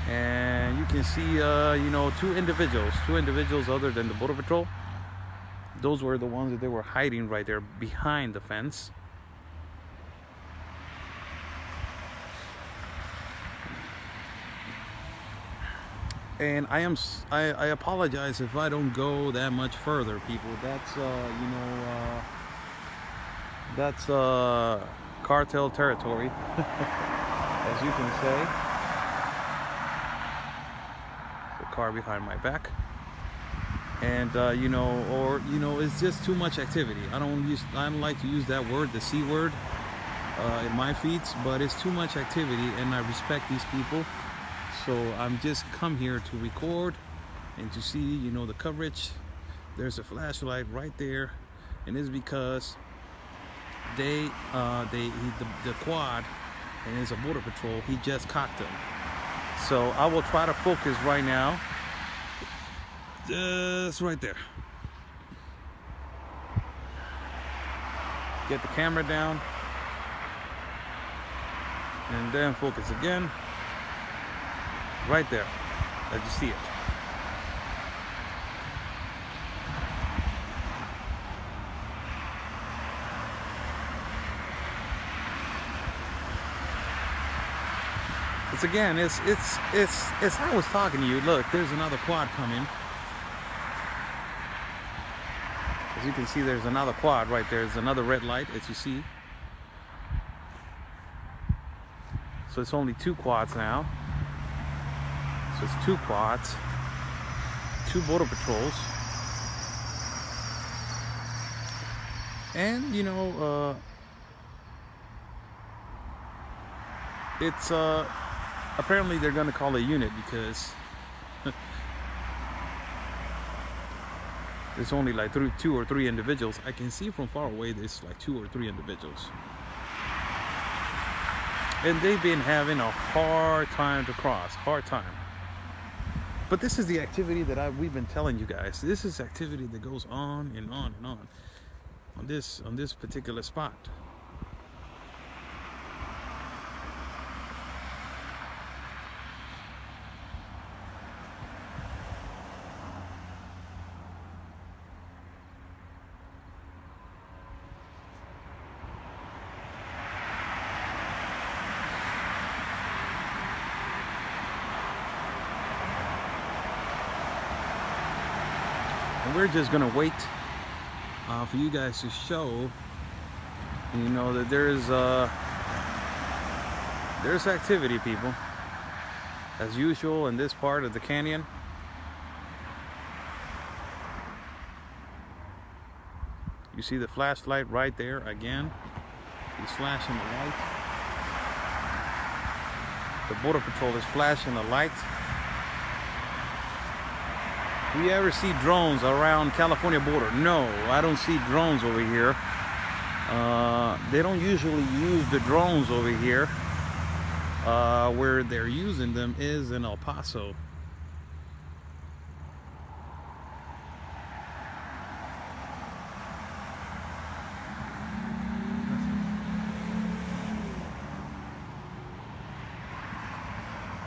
And you can see, you know, two individuals other than the border patrol. Those were the ones that they were hiding right there behind the fence. And I apologize if I don't go that much further, people. That's you know, that's cartel territory, as you can say. The car behind my back, and you know, it's just too much activity. I don't like to use that word, the C word, in my feeds, but it's too much activity, and I respect these people. So I'm just come here to record and to see, you know, the coverage. There's a flashlight right there, and it's because the quad, and it's a border patrol, he just caught them. So I will try to focus right now, just right there. Get the camera down, and then focus again. Right there, as you see it. It's I was talking to you. Look, there's another quad coming. As you can see, there's another quad right there. There's another red light, as you see. So it's only 2 quads now. So it's 2 quads, 2 border patrols, And you know, it's apparently they're gonna call a unit because there's only like 2 or 3 individuals. I can see from far away there's like 2 or 3 individuals, and they've been having a hard time to cross, hard time. But this is the activity that we've been telling you guys. This is activity that goes on and on and on this particular spot. And we're just gonna wait for you guys to show, you know, that there's activity, people, as usual in this part of the canyon. You see the flashlight right there again. He's flashing the light. The Border Patrol is flashing the light. Do you ever see drones around California border? No, I don't see drones over here. They don't usually use the drones over here. Where they're using them is in El Paso.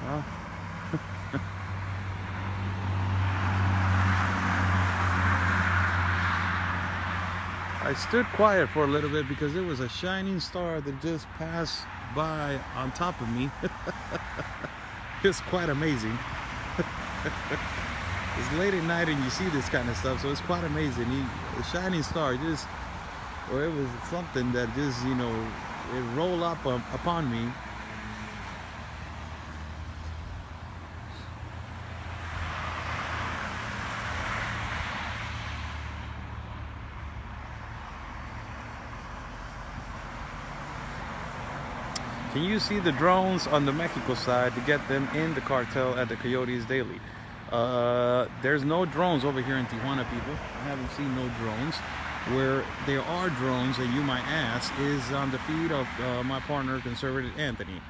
Well, I stood quiet for a little bit because there was a shining star that just passed by on top of me. It's quite amazing. It's late at night and you see this kind of stuff, so it's quite amazing. A shining star just, or it was something that just, you know, it rolled up upon me. Can you see the drones on the Mexico side to get them in the cartel at the Coyotes daily? There's no drones over here in Tijuana, people. I haven't seen no drones. Where there are drones, and you might ask, is on the feed of my partner, Conservative Anthony.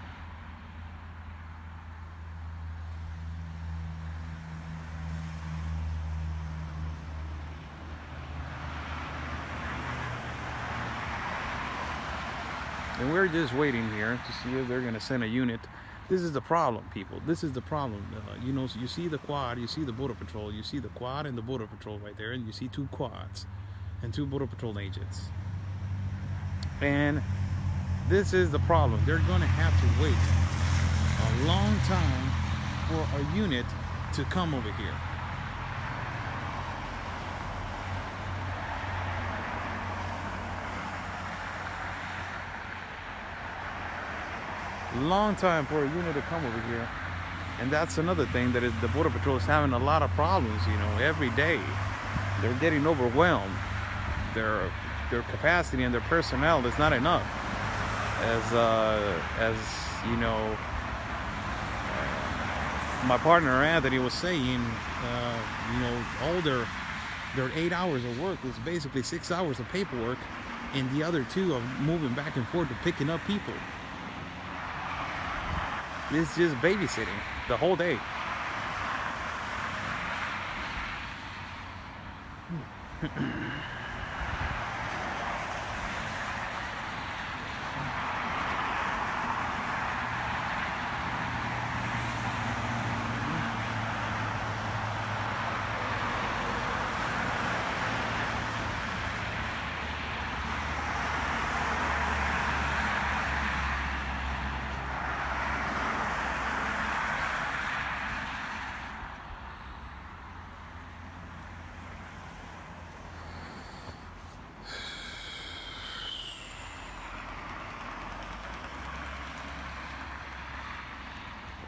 And we're just waiting here to see if they're going to send a unit. This is the problem, people. This is the problem. You know, you see the quad, you see the Border Patrol, you see the quad and the Border Patrol right there, and you see 2 quads and 2 Border Patrol agents. And this is the problem. They're going to have to wait a long time for a unit to come over here. Long time for a unit to come over here. And that's another thing, that is the Border Patrol is having a lot of problems, you know, every day. They're getting overwhelmed. Their capacity and their personnel is not enough. As you know, my partner Anthony was saying, you know, all their 8 hours of work is basically 6 hours of paperwork, and the other 2 are moving back and forth to picking up people. It's just babysitting the whole day.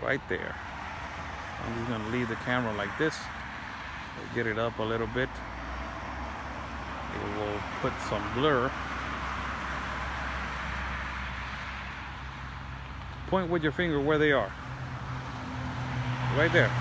Right there. I'm just gonna leave the camera like this. Get it up a little bit. It will put some blur. Point with your finger where they are. Right there.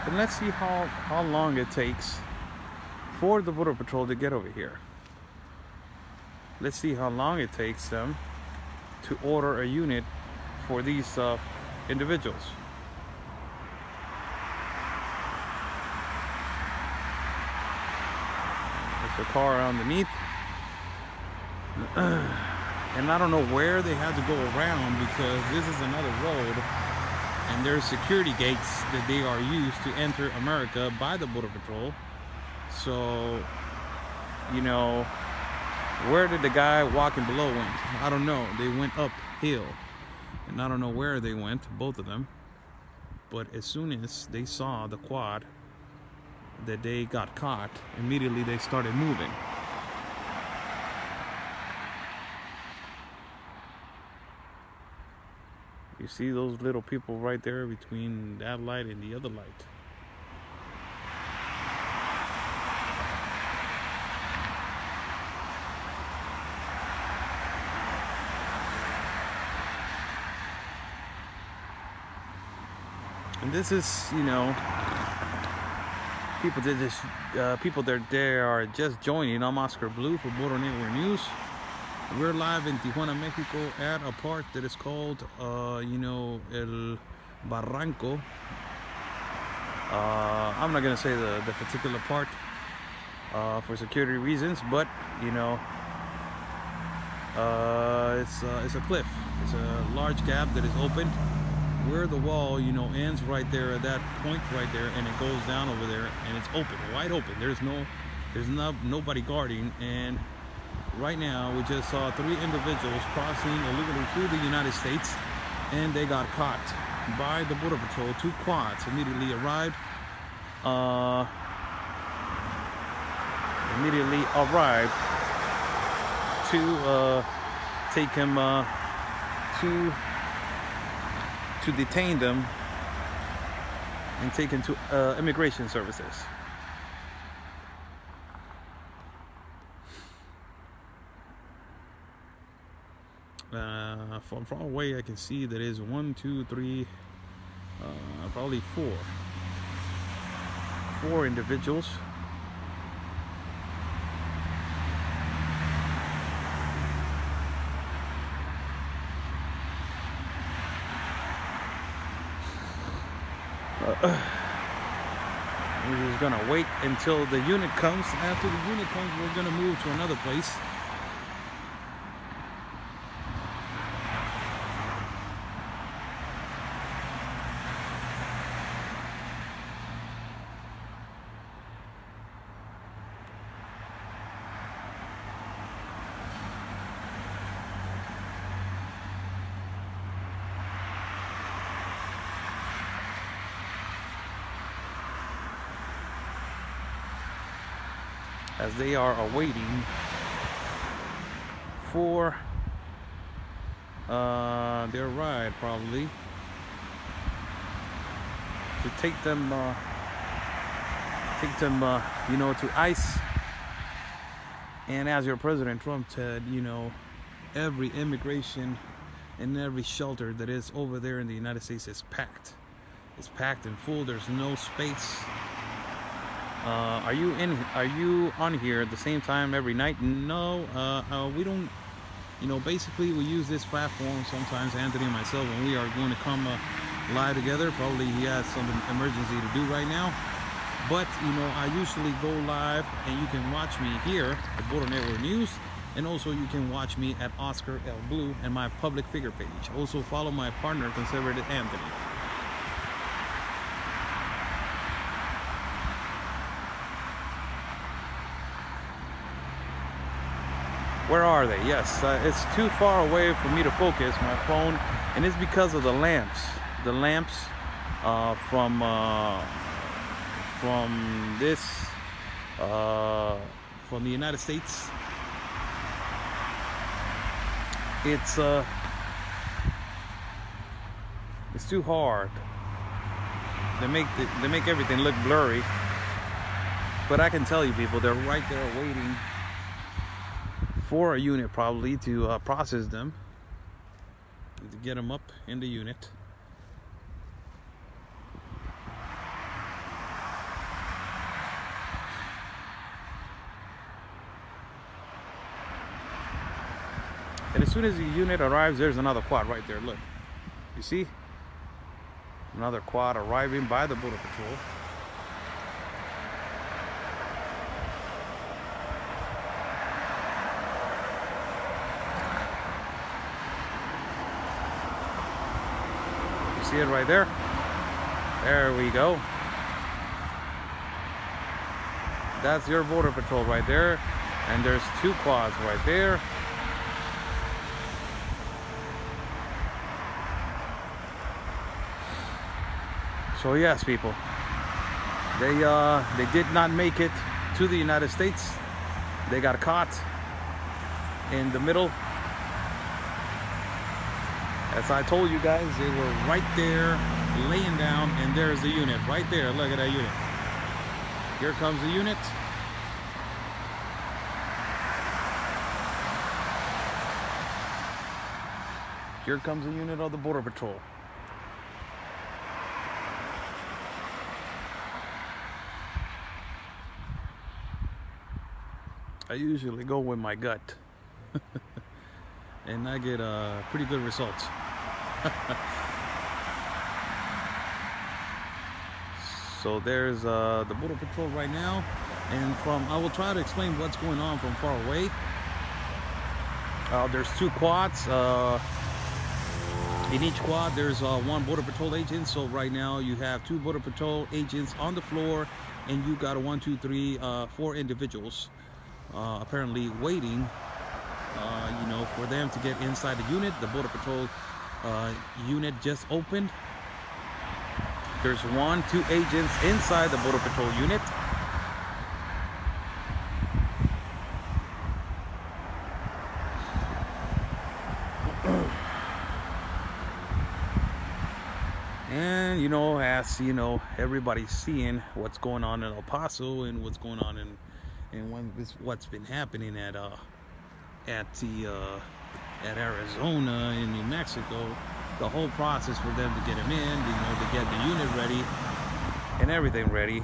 And let's see how long it takes for the Border Patrol to get over here. Let's see how long it takes them to order a unit for these individuals. There's a car underneath. And I don't know where they had to go around, because this is another road. And there's security gates that they are used to enter America by the Border Patrol. So, you know, where did the guy walking below went? I don't know. They went uphill. And I don't know where they went, both of them. But as soon as they saw the quad that they got caught, immediately they started moving. You see those little people right there between that light and the other light. And this is, you know, people that there are just joining. I'm Oscar Blue for Border Network News. We're live in Tijuana, Mexico, at a park that is called, you know, El Barranco. I'm not gonna say the particular part for security reasons, but you know, it's a cliff. It's a large gap that is open, where the wall, you know, ends right there at that point right there, and it goes down over there, and it's open, wide open. There's nobody guarding. And right now, we just saw 3 individuals crossing illegally through the United States, and they got caught by the Border Patrol. 2 quads immediately arrived. To take him to detain them and take him to immigration services. From far away, I can see that is 1, 2, 3, probably 4 individuals. We're just gonna wait until the unit comes. After the unit comes, we're gonna move to another place. As they are awaiting for their ride, probably to take them, you know, to ICE. And as your President Trump said, you know, every immigration and every shelter that is over there in the United States is packed. It's packed and full. There's no space. Are you on here at the same time every night? No, we don't. You know, basically we use this platform sometimes, Anthony and myself, when we are going to come live together. Probably he has some emergency to do right now, but you know, I usually go live, and you can watch me here at Border Network News, and also you can watch me at Oscar L. Blue and my public figure page. Also follow my partner, Conservative Anthony. Where are they? Yes, it's too far away for me to focus my phone, and it's because of the lamps. The lamps from this from the United States. It's too hard. They make everything look blurry. But I can tell you, people, they're right there waiting for a unit probably to process them, to get them up in the unit. And as soon as the unit arrives, there's another quad right there. Look, you see? Another quad arriving by the Border Patrol. You see it right there? There we go. That's your Border Patrol right there. And there's two quads right there. So yes, people, they did not make it to the United States. They got caught in the middle. As I told you guys, they were right there laying down, and there's the unit right there. Look at that unit. Here comes the unit. Here comes the unit of the Border Patrol. I usually go with my gut and I get pretty good results. So there's the Border Patrol right now, and I will try to explain what's going on from far away. There's two quads. In each quad there's one Border Patrol agent. So right now you have two Border Patrol agents on the floor, and you got 1, 2, 3, 4 individuals apparently waiting, for them to get inside the unit. The Border Patrol unit just opened. There's 1, 2 agents inside the Border Patrol unit. And as everybody's seeing what's going on in El Paso and what's going on in what's been happening at Arizona and New Mexico, the whole process for them to get them in, to get the unit ready and everything ready.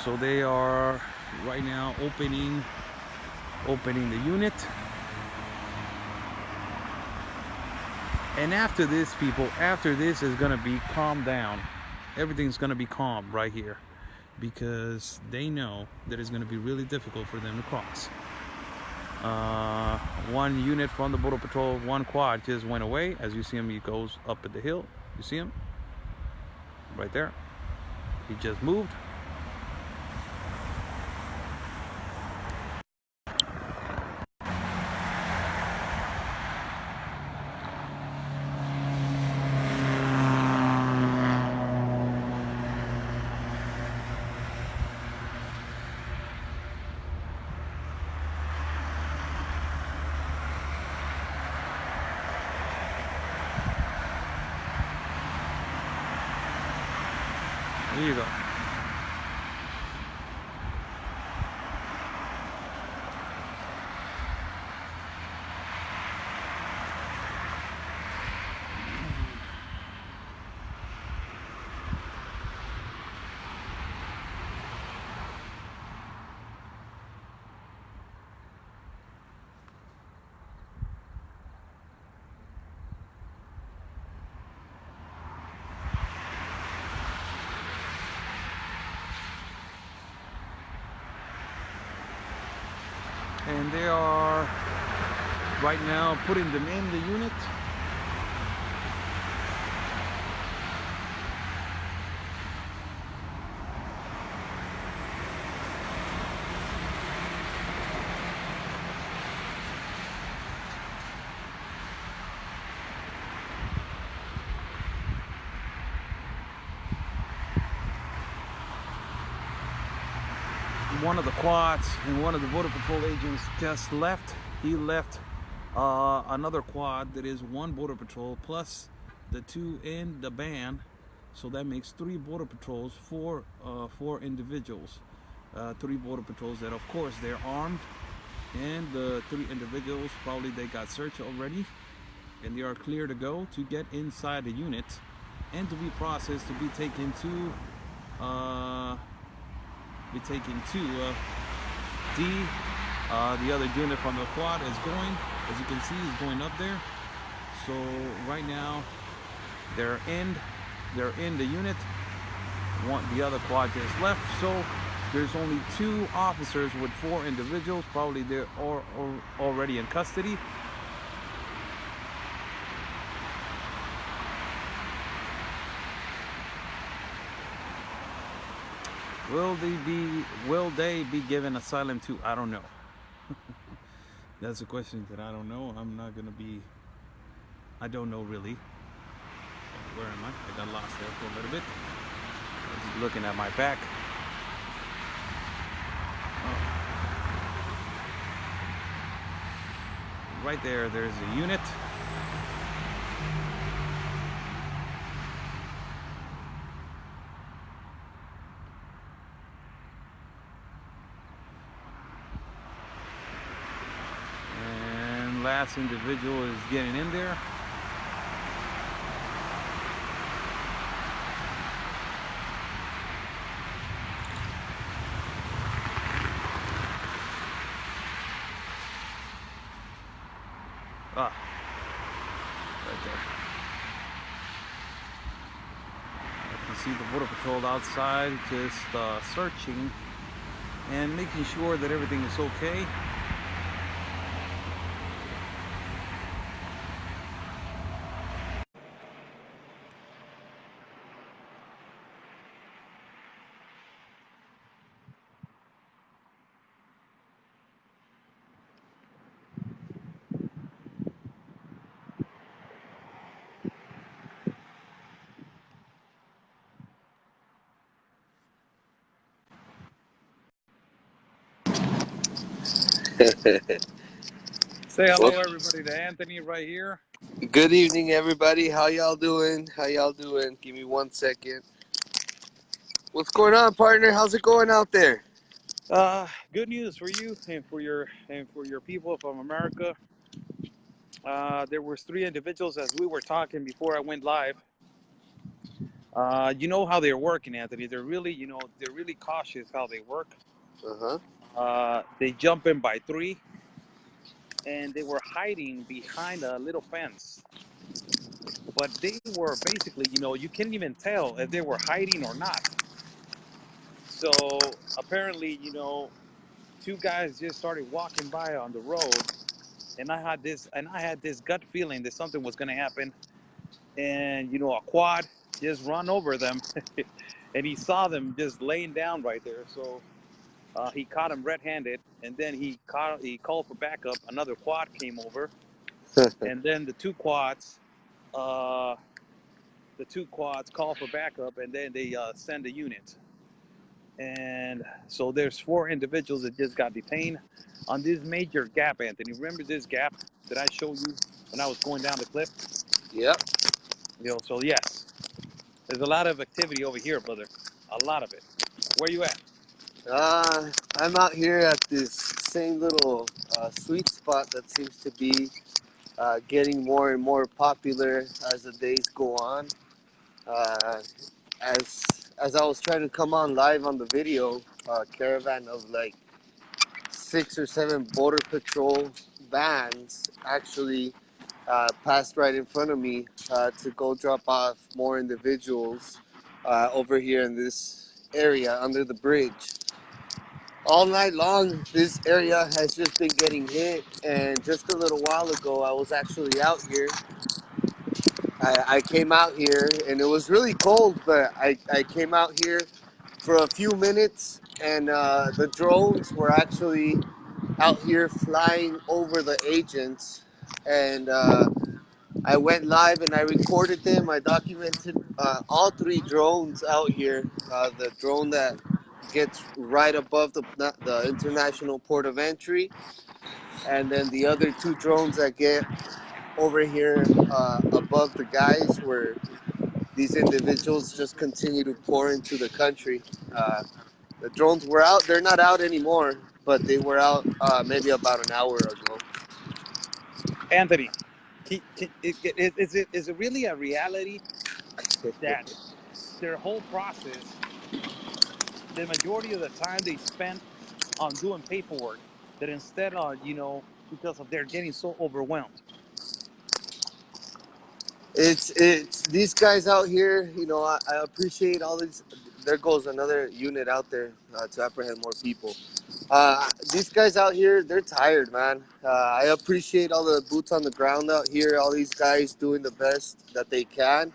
So they are right now opening the unit. And after this, people, is gonna be calmed down. Everything's gonna be calm right here, because they know that it's gonna be really difficult for them to cross. One unit from the Border Patrol, one quad just went away. As you see him, he goes up at the hill. You see him? Right there. He just moved. There you go. And they are right now putting them in the unit. one of the quads and one of the border patrol agents just left. He left another quad that is one border patrol plus the two in the band, so that makes three border patrols, four individuals, three border patrols that of course they're armed, and the three individuals probably they got searched already and they are clear to go to get inside the unit and to be processed to be taken to D. The other unit from the quad is going, as you can see, is going up there. So right now they're in the unit. The other quad just left, so there's only two officers with four individuals. Probably they're already in custody. Will they be given asylum too? I don't know. That's a question that I don't know. I don't know really. Where am I? I got lost there for a little bit. I was just looking at my back. Oh. Right there's a unit. Last individual is getting in there. Right there. I can see the border patrol outside just searching and making sure that everything is okay. Say hello, everybody, to Anthony right here. Good evening, everybody. How y'all doing? Give me 1 second. What's going on, partner? How's it going out there? Good news for you and for your people from America. There was three individuals as we were talking before I went live. You know how they're working, Anthony. They're really cautious how they work. They jump in by three, and they were hiding behind a little fence. But they were basically, you couldn't even tell if they were hiding or not. So apparently, two guys just started walking by on the road, and I had this gut feeling that something was going to happen. And a quad just run over them, and he saw them just laying down right there. So he caught him red-handed, and then he called for backup. Another quad came over, and then the two quads call for backup, and then they send a unit. And so there's four individuals that just got detained on this major gap, Anthony. Remember this gap that I showed you when I was going down the cliff? Yep. So yes, there's a lot of activity over here, brother. A lot of it. Where you at? I'm out here at this same little sweet spot that seems to be getting more and more popular as the days go on. As I was trying to come on live on the video, caravan of like 6 or 7 border patrol vans actually passed right in front of me to go drop off more individuals over here in this area under the bridge. All night long, this area has just been getting hit, and just a little while ago, I was actually out here. I came out here, and it was really cold, but I came out here for a few minutes, and the drones were actually out here flying over the agents, and I went live and I recorded them. I documented all 3 drones out here. The drone that gets right above the international port of entry, and then the other two drones that get over here above the guys where these individuals just continue to pour into the country. The drones were out. They're not out anymore, but they were out maybe about an hour ago. Anthony, is it really a reality that their whole process, the majority of the time they spent on doing paperwork, that instead of, because of they're getting so overwhelmed? It's these guys out here. I appreciate all these. There goes another unit out there to apprehend more people. These guys out here, they're tired, man. I appreciate all the boots on the ground out here. All these guys doing the best that they can,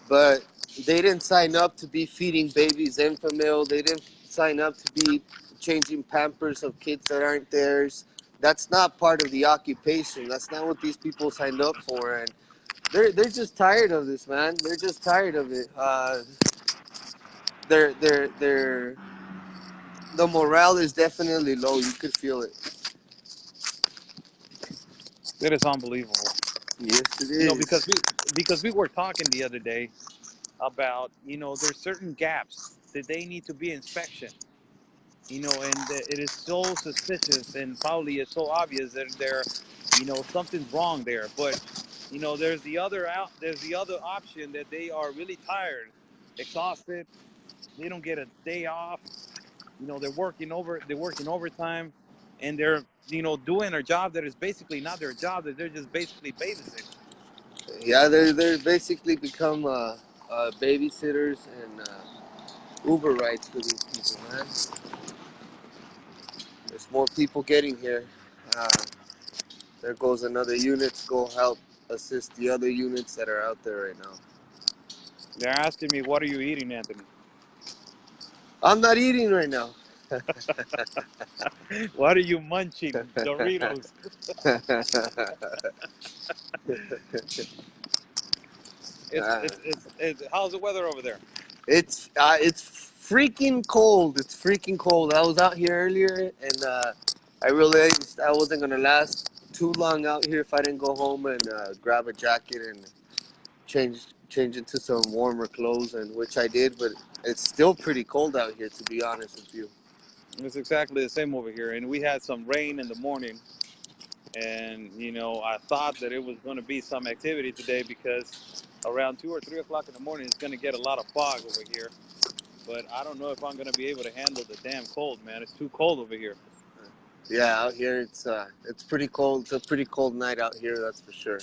but they didn't sign up to be feeding babies Enfamil. They didn't sign up to be changing pampers of kids that aren't theirs. That's not part of the occupation. That's not what these people signed up for, and they're just tired of this, man. They're just tired of it. They're the morale is definitely low. You could feel it. It is unbelievable. Yes, it Because is. we were talking the other day about, there's certain gaps that they need to be inspection. And it is so suspicious, and probably it's so obvious that something's wrong there. But there's the other option, that they are really tired, exhausted. They don't get a day off. They're working overtime, and they're doing a job that is basically not their job. That they're just basically babysitting. Yeah, they're basically become babysitters and Uber rides for these people, man. There's more people getting here. Uh, there goes another unit to go help assist the other units that are out there right now. They're asking me, "What are you eating, Anthony?" I'm not eating right now. What are you munching? Doritos. How's the weather over there? It's freaking cold. It's freaking cold. I was out here earlier, and I realized I wasn't gonna last too long out here if I didn't go home and grab a jacket and change into some warmer clothes, and which I did. But it's still pretty cold out here, to be honest with you. It's exactly the same over here, and we had some rain in the morning. And I thought that it was going to be some activity today, because around 2 or 3 o'clock in the morning it's going to get a lot of fog over here. But I don't know if I'm going to be able to handle the damn cold, man. It's too cold over here. Yeah, out here it's pretty cold. It's a pretty cold night out here, that's for sure.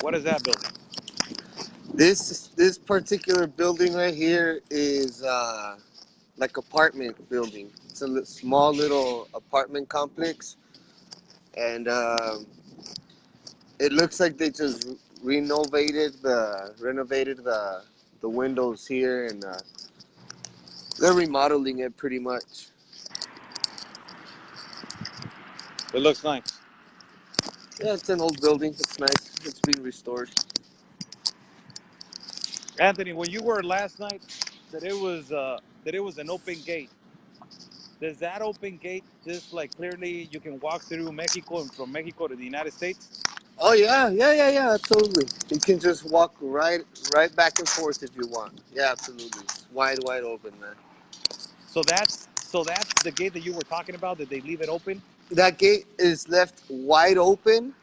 What is that building? This particular building right here is like apartment building. It's a small little apartment complex, and it looks like they just renovated the windows here, and they're remodeling it pretty much. It looks nice. Yeah, it's an old building. It's nice. It's being restored. Anthony, when you were last night, that it was an open gate. Does that open gate just like clearly you can walk through Mexico, and from Mexico to the United States? Oh yeah, absolutely. You can just walk right back and forth if you want. Yeah, absolutely. It's wide open, man. So that's the gate that you were talking about, that they leave it open. That gate is left wide open,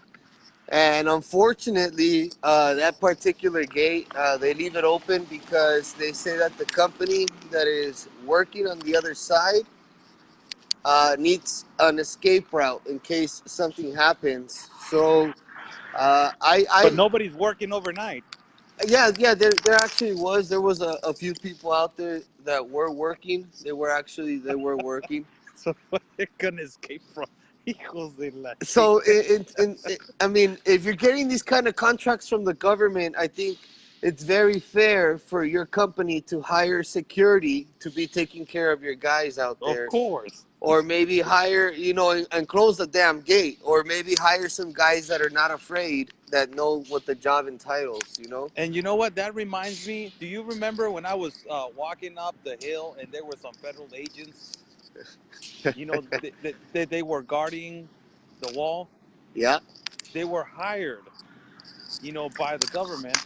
and unfortunately, that particular gate, they leave it open because they say that the company that is working on the other side needs an escape route in case something happens. So But I nobody's working overnight. yeah, there actually was. There was a few people out there that were working. They were working. So what they're gonna escape from? Hijos de la So, chica. I mean, if you're getting these kind of contracts from the government, I think it's very fair for your company to hire security to be taking care of your guys out Of there, course. or maybe hire, and close the damn gate, or maybe hire some guys that are not afraid, that know what the job entitles. And you know what? That reminds me. Do you remember when I was walking up the hill and there were some federal agents? You know, they were guarding the wall. Yeah, They were hired, by the government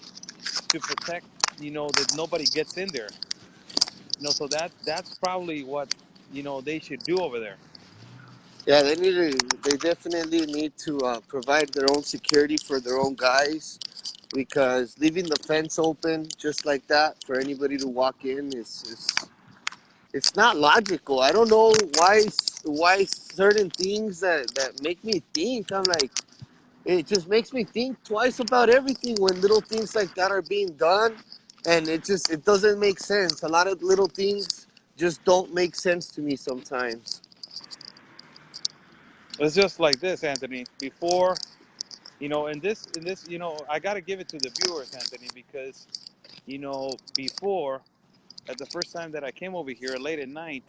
to protect, that nobody gets in there. So that's probably what they should do over there. yeah, they definitely need to provide their own security for their own guys, because leaving the fence open just like that for anybody to walk in is it's not logical. I don't know why certain things that make me think. I'm like, it just makes me think twice about everything when little things like that are being done, and it doesn't make sense. A lot of little things just don't make sense to me sometimes. It's just like this, Anthony. Before, in this, I got to give it to the viewers, Anthony, because before, at the first time that I came over here late at night,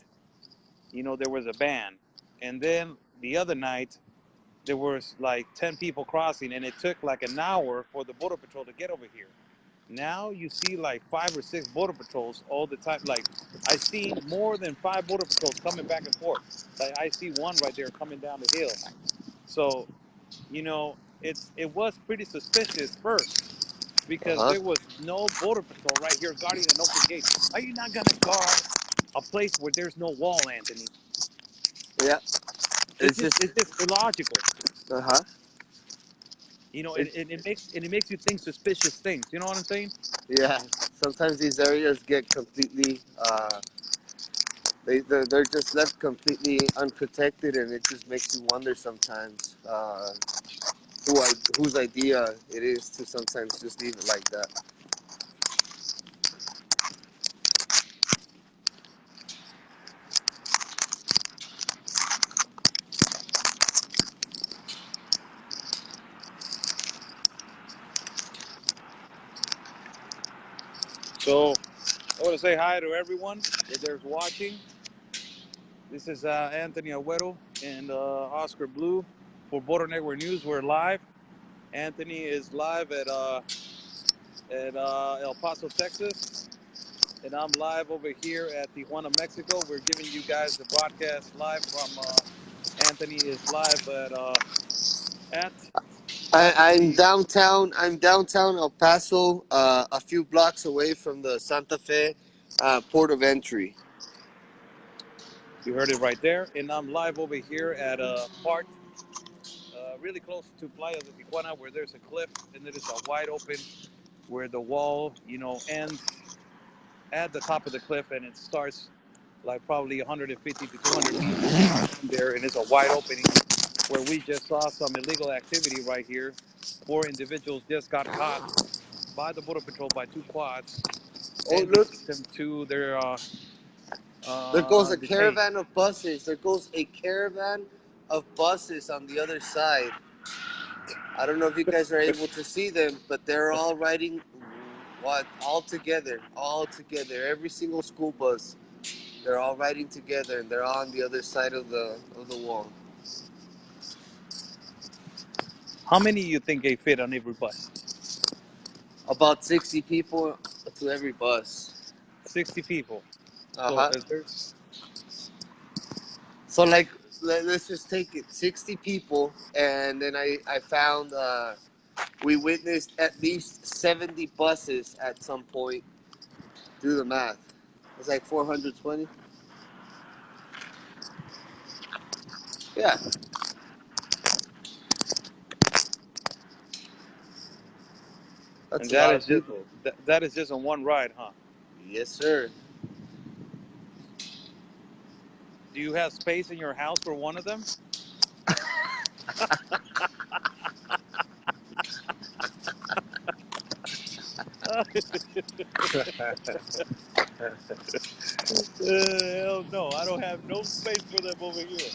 there was a ban, and then the other night there was like 10 people crossing, and it took like an hour for the border patrol to get over here. Now you see like 5 or 6 border patrols all the time. Like I see more than 5 border patrols coming back and forth. Like I see one right there coming down the hill. So it was pretty suspicious first because Uh huh. there was no border patrol right here guarding an open gate. Are you not gonna guard a place where there's no wall, Anthony? Yeah. It's It's just just. it's just illogical. Uh huh. And It's it makes you think suspicious things. You know what I'm saying? Yeah. Sometimes these areas get completely. They're just left completely unprotected, and it just makes you wonder sometimes whose idea it is to sometimes just leave it like that. So I want to say hi to everyone that there's watching. This is Anthony Agüero and Oscar Blue for Border Network News. We're live. Anthony is live at El Paso, Texas, and I'm live over here at Tijuana, Mexico. We're giving you guys the broadcast live from. Anthony is live at I'm probably. downtown. I'm downtown El Paso, a few blocks away from the Santa Fe port of entry. You heard it right there, and I'm live over here at a part really close to Playa de Tijuana, where there's a cliff and there is a wide open where the wall, ends at the top of the cliff, and it starts like probably 150 to 200 meters from there, and it's a wide opening where we just saw some illegal activity right here. 4 individuals just got caught by the border patrol by 2 quads, Oh, and we look, took them to their there goes a detain. caravan of buses. There goes a caravan of buses on the other side. I don't know if you guys are able to see them, but they're all riding all together. Every single school bus, they're all riding together, and they're all on the other side of the wall. How many you think they fit on every bus? About 60 people to every bus. 60 people. Uh So huh. if there's So like, let's just take it 60 people, and then I found we witnessed at least 70 buses at some point. Do the math. It's like 420. Yeah. That's and a that lot is of just people. that is just on one ride, huh? Yes, sir. Do you have space in your house for one of them? Hell no, I don't have no space for them over here.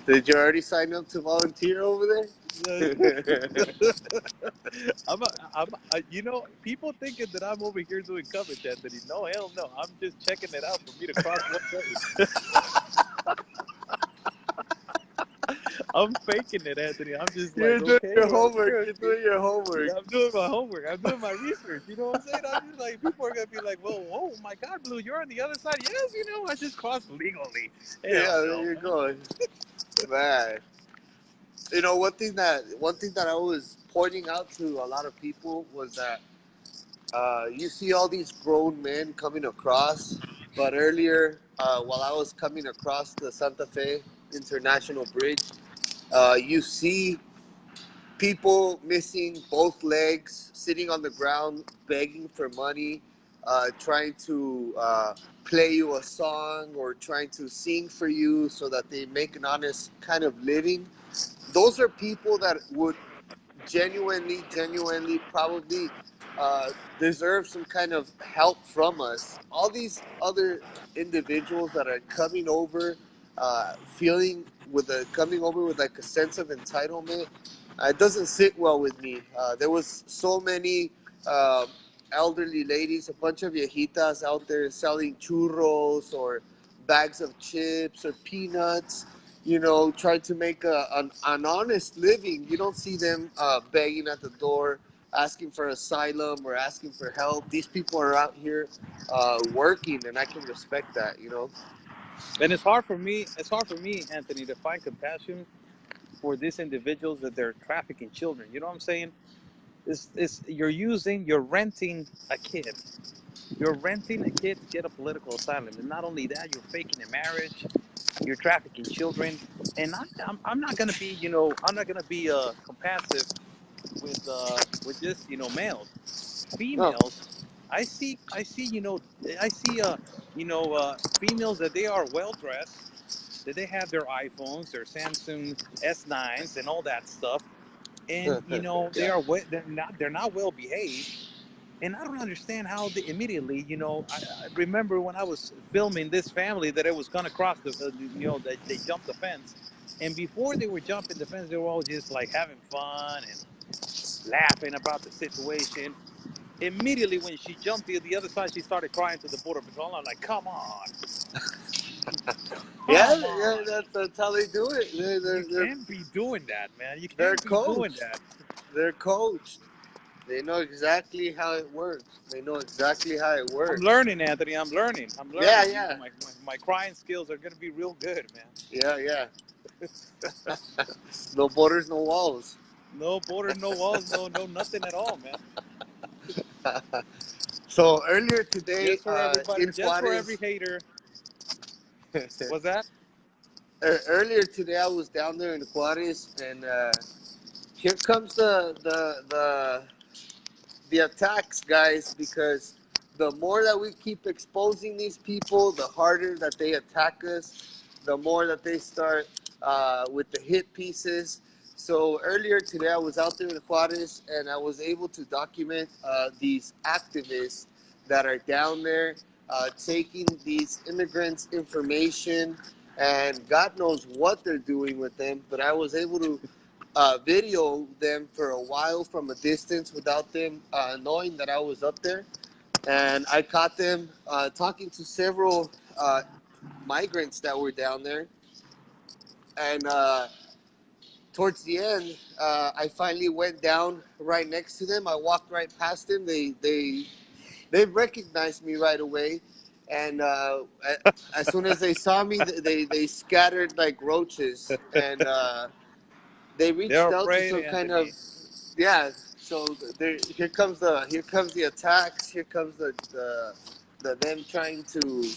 Did you already sign up to volunteer over there? People thinking that I'm over here doing coverage, Anthony. No, hell no. I'm just checking it out for me to cross one day. I'm faking it, Anthony. I'm just like, You're doing okay, your well, homework. sure. You're doing your homework. Yeah, I'm doing my homework. I'm doing my research. You know what I'm saying? I'm just like, people are gonna be like, well, oh my God, Blue, you're on the other side. Yes, I just crossed legally. Hell Yeah, there no, you man. go, man. One thing that I was pointing out to a lot of people was that you see all these grown men coming across, but earlier, while I was coming across the Santa Fe International Bridge, you see people missing both legs, sitting on the ground, begging for money, trying to play you a song or trying to sing for you so that they make an honest kind of living. Those are people that would genuinely, probably uh, deserve some kind of help from us. All these other individuals that are coming over, feeling coming over with like a sense of entitlement, it doesn't sit well with me. There was so many uh, elderly ladies, a bunch of viejitas out there selling churros or bags of chips or peanuts, trying to make an honest living. You don't see them begging at the door, asking for asylum or asking for help. These people are out here working, and I can respect that. And it's hard for me. It's hard for me, Anthony, to find compassion for these individuals that they're trafficking children. You know what I'm saying? You're renting a kid. You're renting a kid to get a political asylum, and not only that, you're faking a marriage. You're trafficking children, and I'm not gonna be, I'm not gonna be compassive with just males, No. females. I see, I see females that they are well dressed, that they have their iPhones, their Samsung S9s, and all that stuff, and they Yeah. are they're not well behaved. And I don't understand how they immediately, I remember when I was filming this family that it was going to cross they jumped the fence. And before they were jumping the fence, they were all just like having fun and laughing about the situation. Immediately when she jumped the other side, she started crying to the border patrol. I'm like, come on, Yeah, come yeah, on. that's how they do it. They're You they're they're, can't be doing that, man. You they're can't be doing coached. that. They're coached. They know exactly how it works. They know exactly how it I'm works. learning, Anthony. I'm learning. I'm Yeah, learning. yeah, My crying skills are going to be real good, man. yeah, yeah. No borders, no walls. No border, no walls, no nothing at all, man. So earlier today, Just for everybody, in just for every Juarez, hater. What's that? earlier today I was down there in Juarez, and here comes the attacks, guys, because the more that we keep exposing these people, the harder that they attack us, the more that they start with the hit pieces. So earlier today, I was out there in Juarez, and I was able to document these activists that are down there taking these immigrants' information, and God knows what they're doing with them. But I was able to video them for a while from a distance without them knowing that I was up there. And I caught them talking to several migrants that were down there. And towards the end, I finally went down right next to them. I walked right past them. They recognized me right away. And as soon as they saw me, they scattered like roaches. And they They're reached out to afraid, some kind of, Anthony. yeah. So there, here comes the attacks. Here comes the them trying to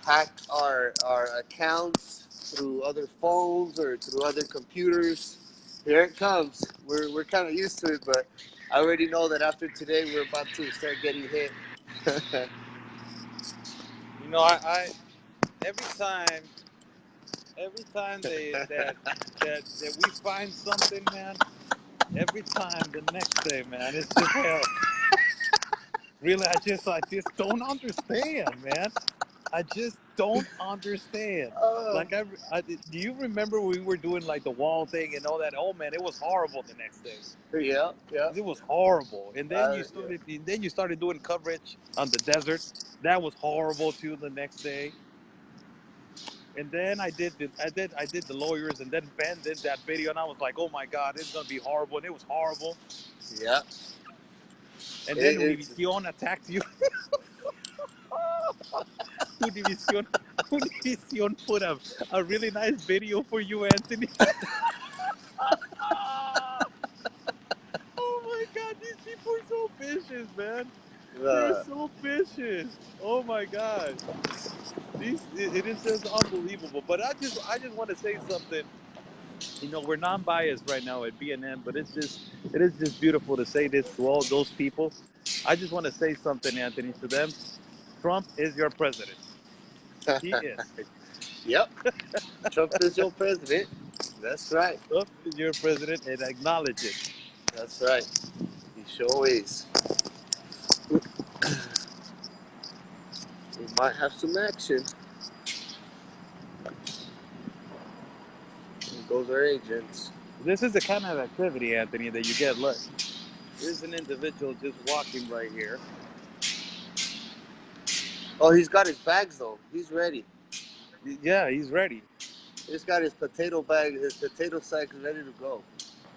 hack our accounts through other phones or through other computers. Here it comes. We're kind of used to it, but I already know that after today we're about to start getting hit. I every time that we find something, man. Every time the next day, man, it's just hell. Really, I just don't understand, man. I just don't understand. uh, Like, do you remember we were doing like the wall thing and all that? Oh man, it was horrible the next day. yeah, yeah, It was horrible. And then you yeah. started, and then you started doing coverage on the desert. That was horrible too the next day. And then I did the lawyers, and then Ben did that video, and I was like, oh my god, it's gonna be horrible, and it was horrible. Yeah, And then it's Univision attacked you. Univision, Univision put a really nice video for you, Anthony. Oh my god, these people are so vicious, man. They're uh, so vicious. Oh my god. It is just unbelievable. But I just want to say something. You know, we're non-biased right now at BNN, but it is just beautiful to say this to all those people. I just want to say something, Anthony, to them. Trump is your president. He is. yep. Trump is your president. That's right. Trump is your president, and acknowledge it. That's right. He sure is. We might have some action. There goes our agents. This is the kind of activity, Anthony, that you get. Look, there's an individual just walking right here. Oh, he's got his bags though. He's ready. Yeah, he's ready. He's got his potato bag, his potato sack ready to go.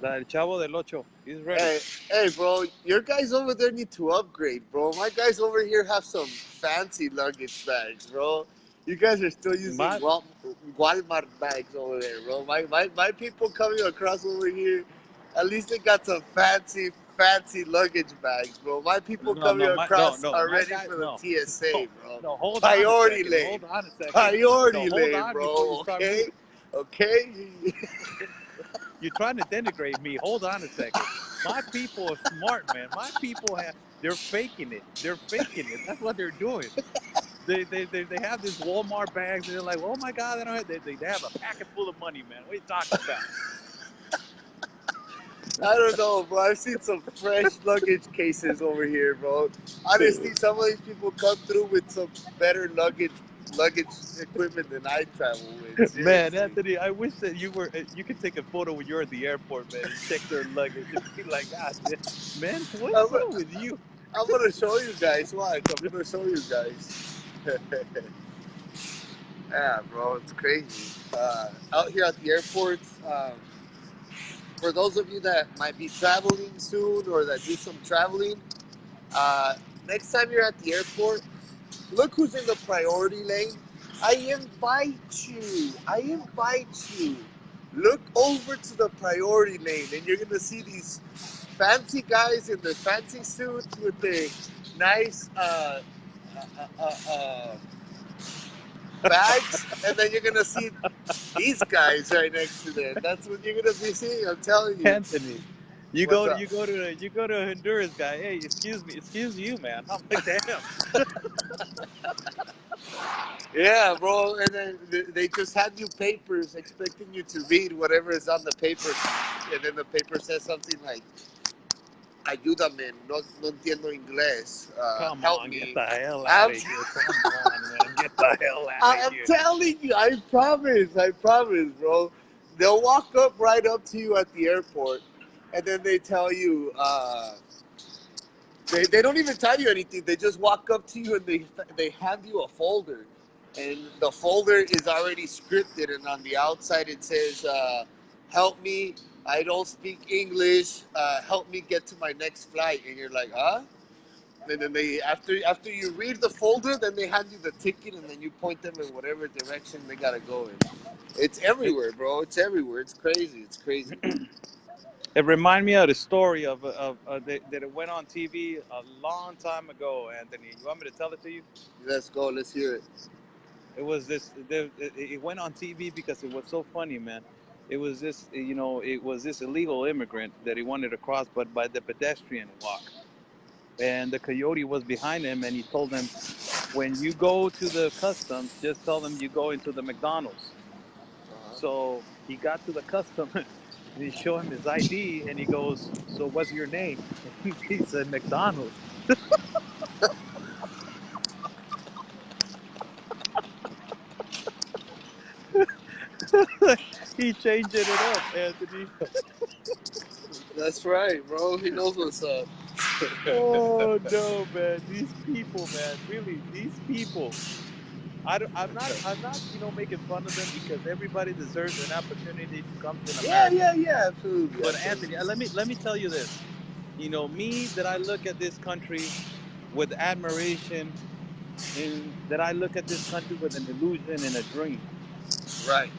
El Chavo del Ocho. He's ready. Hey, bro, your guys over there need to upgrade, bro. My guys over here have some fancy luggage bags, bro. You guys are still using My, Walmart bags over there, bro. My people coming across over here, at least they got some fancy luggage bags, bro. My people coming across are my ready guy, for the no, TSA, bro. no, hold Priority on a second. lane. Hold on a second. Priority No, hold lane, on before you bro. start Okay? moving. Okay? You're trying to denigrate me. Hold on a second. My people are smart, man. My people they're faking it. They're faking it. That's what they're doing. They have these Walmart bags, and they're like, oh my god, they don't have, they have a packet full of money, man. What are you talking about? I don't know, bro. I've seen some fresh luggage cases over here, bro. Honestly, some of these people come through with some better luggage equipment than I travel with. Man, Seriously. Anthony, I wish that you could take a photo when you're at the airport, man, and check their luggage and be like, God, man, what's I'm, wrong with you? I'm gonna show you guys. Watch, I'm gonna show you guys. Yeah, bro, it's crazy. Out here at the airports, for those of you that might be traveling soon or that do some traveling, uh, next time you're at the airport, look who's in the priority lane. I invite you. I invite you. Look over to the priority lane, and you're gonna see these fancy guys in their fancy suits with their nice bags, and then you're gonna see these guys right next to them. That's what you're gonna be seeing. I'm telling you. Anthony, What's up? you go to a Honduras guy. Hey, excuse you, man. I'm like, damn. Yeah, bro. And then they just hand you papers, expecting you to read whatever is on the paper, and then the paper says something like, "Ayúdame, no entiendo inglés. Come Help on, get me." the hell out I'm, of here. Come on, man. Get the hell out of I'm here. telling you, I promise, bro. They'll walk up right up to you at the airport, and then they tell you, they don't even tell you anything. They just walk up to you and they hand you a folder, and the folder is already scripted. And on the outside it says, "Help me. I don't speak English. Help me get to my next flight." And you're like, "Huh?" And then they after you read the folder, then they hand you the ticket, and then you point them in whatever direction they gotta go in. It's It, everywhere, bro. It's everywhere. It's crazy. It's crazy. it reminded me of the story that it went on TV a long time ago, Anthony. You want me to tell it to you? Let's go. Let's hear it. It was it went on TV because it was so funny, man. It was this, it was this illegal immigrant that he wanted to cross, but by the pedestrian walk. And the coyote was behind him, and he told him, when you go to the customs, just tell them you go into the McDonald's. Uh-huh. So he got to the custom. He show him his ID, and he goes, "So what's your name?" And he said, "McDonald." He changed it up, Anthony. That's right, bro. He knows what's up. Oh no, man! These people, man, really, these people. I'm not, making fun of them because everybody deserves an opportunity to come to an Yeah, America. yeah, yeah, absolutely, But Anthony, absolutely. let me tell you this. Me, that I look at this country with admiration, and that I look at this country with an illusion and a dream. Right.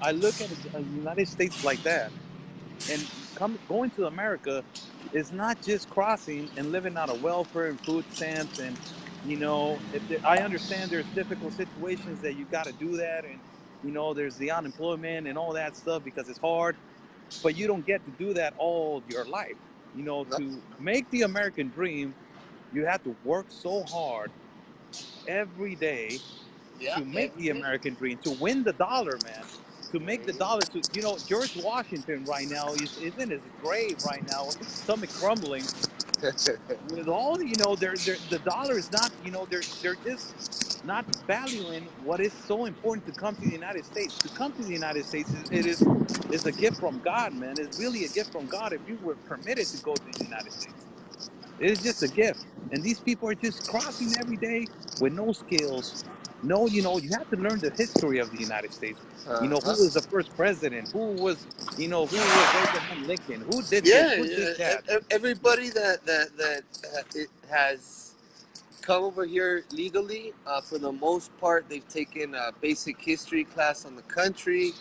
I look at the United States like that, and going to America is not just crossing and living out of welfare and food stamps. And I understand there's difficult situations that you got to do that, and there's the unemployment and all that stuff because it's hard. But you don't get to do that all your life. No, To make the American dream, you have to work so hard every day yeah, to make every the day. American dream, to win the dollar, man, to make the dollar. To George Washington right now is in his grave right now, his stomach crumbling with all the dollar is not, they're just not valuing what is so important to come to the United States. To come to the United States is a gift from God, man. It's really a gift from God if you were permitted to go to the United States. It's just a gift. And these people are just crossing every day with no skills. No, you have to learn the history of the United States. Who was Uh-huh. the first president? Who was Abraham Lincoln? Who did this? Yeah, Who did that? everybody that it has come over here legally, for the most part, they've taken a basic history class on the country.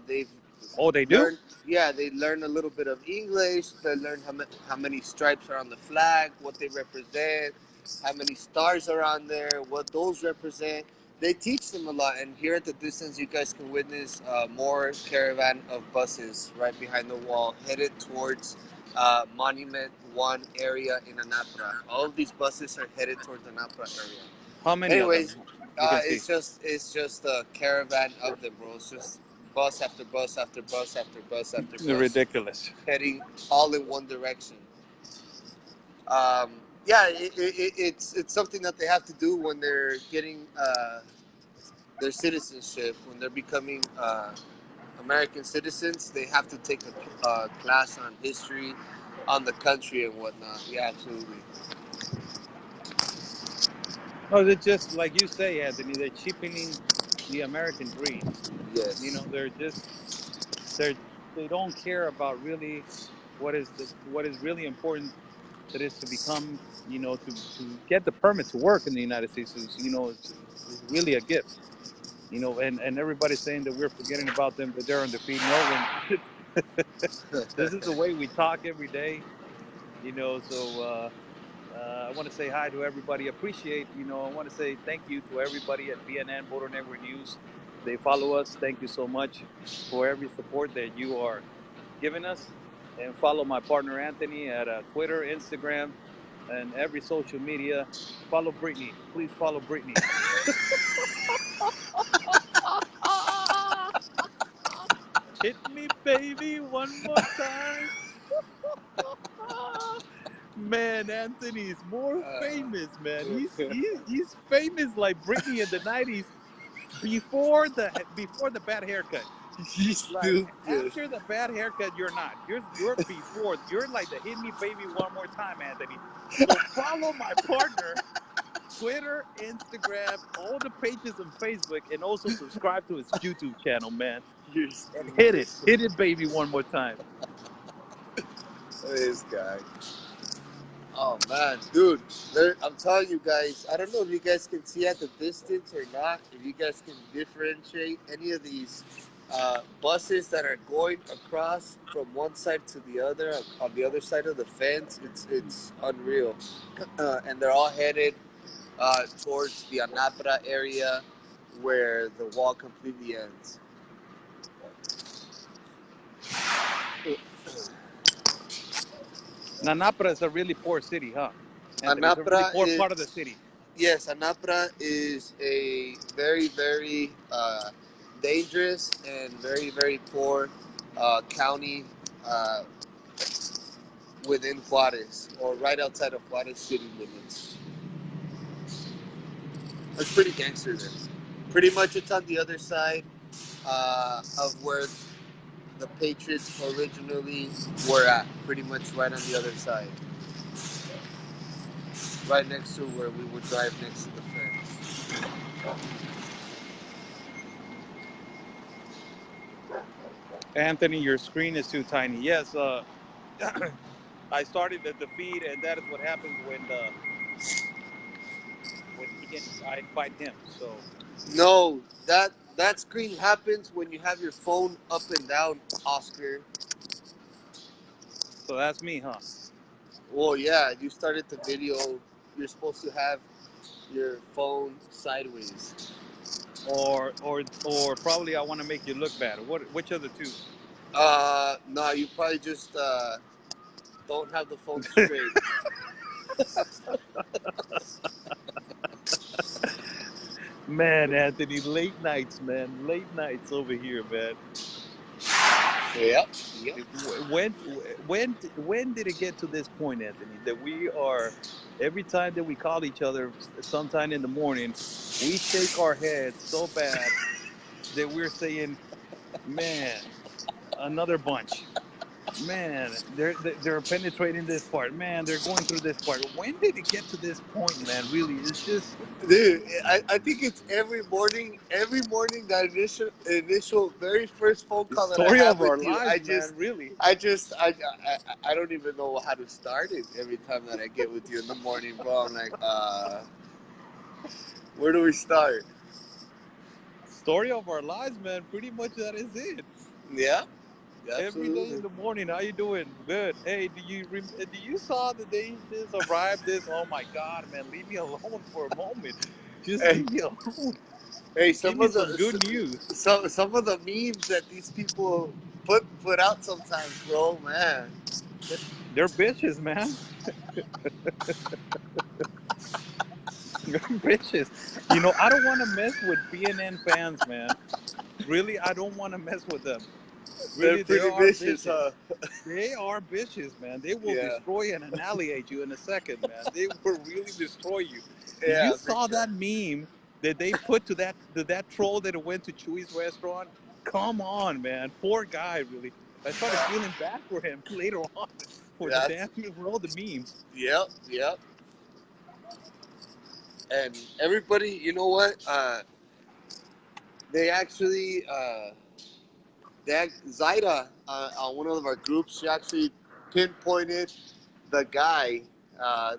They've Oh, they do? learned, yeah, they learn a little bit of English. They learn how many stripes are on the flag, what they represent, how many stars are on there, what those represent. They teach them a lot, and here at the distance, you guys can witness more caravan of buses right behind the wall, headed towards Monument One area in Anapra. All of these buses are headed towards the Anapra area. How many of them Anyways, you can see? it's just a caravan of them, bro. It's just bus after bus after bus after bus after bus, Ridiculous. heading all in one direction. Yeah, it's something that they have to do when they're getting their citizenship, when they're becoming American citizens. They have to take a class on history, on the country and whatnot. Yeah, absolutely. No, they're just like you say, Anthony. They're cheapening the American dream. Yes. They're just they're they don't care about really what is really important. That is to become, to get the permit to work in the United States is really a gift. And everybody's saying that we're forgetting about them, that they're on their feet. No, when this is the way we talk every day. So I want to say hi to everybody. I want to say thank you to everybody at BNN Border Network News. They follow us. Thank you so much for every support that you are giving us. And follow my partner Anthony at Twitter, Instagram, and every social media. Follow Brittany. Please follow Brittany. Hit me, baby, one more time. Man, Anthony's more famous, man. He's famous like Britney in the '90s before the bad haircut. You Like stupid. after the bad haircut, you're not. You're before. You're like the hit me baby one more time, Anthony. So follow my partner, Twitter, Instagram, all the pages on Facebook, and also subscribe to his YouTube channel, man. You're And stupid. hit it, baby, one more time. This guy. Oh man, dude, I'm telling you guys. I don't know if you guys can see at the distance or not. If you guys can differentiate any of these buses that are going across from one side to the other on the other side of the fence, it's unreal. And they're all headed towards the Anapra area, where the wall completely ends. Nanapra is a really poor city, huh? Anthony, it's a really Anapra poor part of the is city. Yes, Anapra is a very, very dangerous and very, very poor county uh, within Juarez, or right outside of Juarez city limits. It's pretty gangster there. Pretty much, it's on the other side of where the Patriots originally were at. Pretty much right on the other side, right next to where we would drive next to the fence. Anthony, your screen is too tiny. Yes, I started the feed, and that is what happens when he I invite him. So No, that screen happens when you have your phone up and down, Oscar. that's me, huh? Well, yeah, you started the video. You're supposed to have your phone sideways. Or probably I want to make you look bad. Which of the two? No, you probably just don't have the phone straight. Man, Anthony, late nights, man, late nights over here, man. Yep, yep. When did it get to this point, Anthony, that we are every time that we call each other sometime in the morning, we shake our heads so bad that we're saying, "Man, another bunch. Man, they're penetrating this part. Man, they're going through this part." When did it get to this point, man? Really, it's just Dude, I think it's every morning that initial very first phone the call that I story have of our with you. lives, man. Really. I don't even know how to start it every time that I get with you in the morning, bro. I'm like, where do we start? Story of our lives, man. Pretty much that is it. Yeah, Every day absolutely. in the morning, how you doing? Good. Hey, do you saw that they just arrived? This? Oh my God, man! Leave me alone for a moment. Just Hey, leave me alone. hey, Give me some good news. some of the memes that these people put out sometimes, bro, man. They're bitches, man. They're bitches. You know, I don't want to mess with BNN fans, man. Really, I don't want to mess with them. They're Really, they pretty are vicious, huh? bitches. They are bitches, man. They will Yeah, destroy and annihilate you in a second, man. They will really destroy you. Did you yeah, big saw time. that meme that they put to that troll that went to Chewy's restaurant? Come on, man. Poor guy, really. I started feeling bad for him later on for the That's damn for all the memes. yep, yep. And everybody, you know what? They actually, Zaida on one of our groups, she actually pinpointed the guy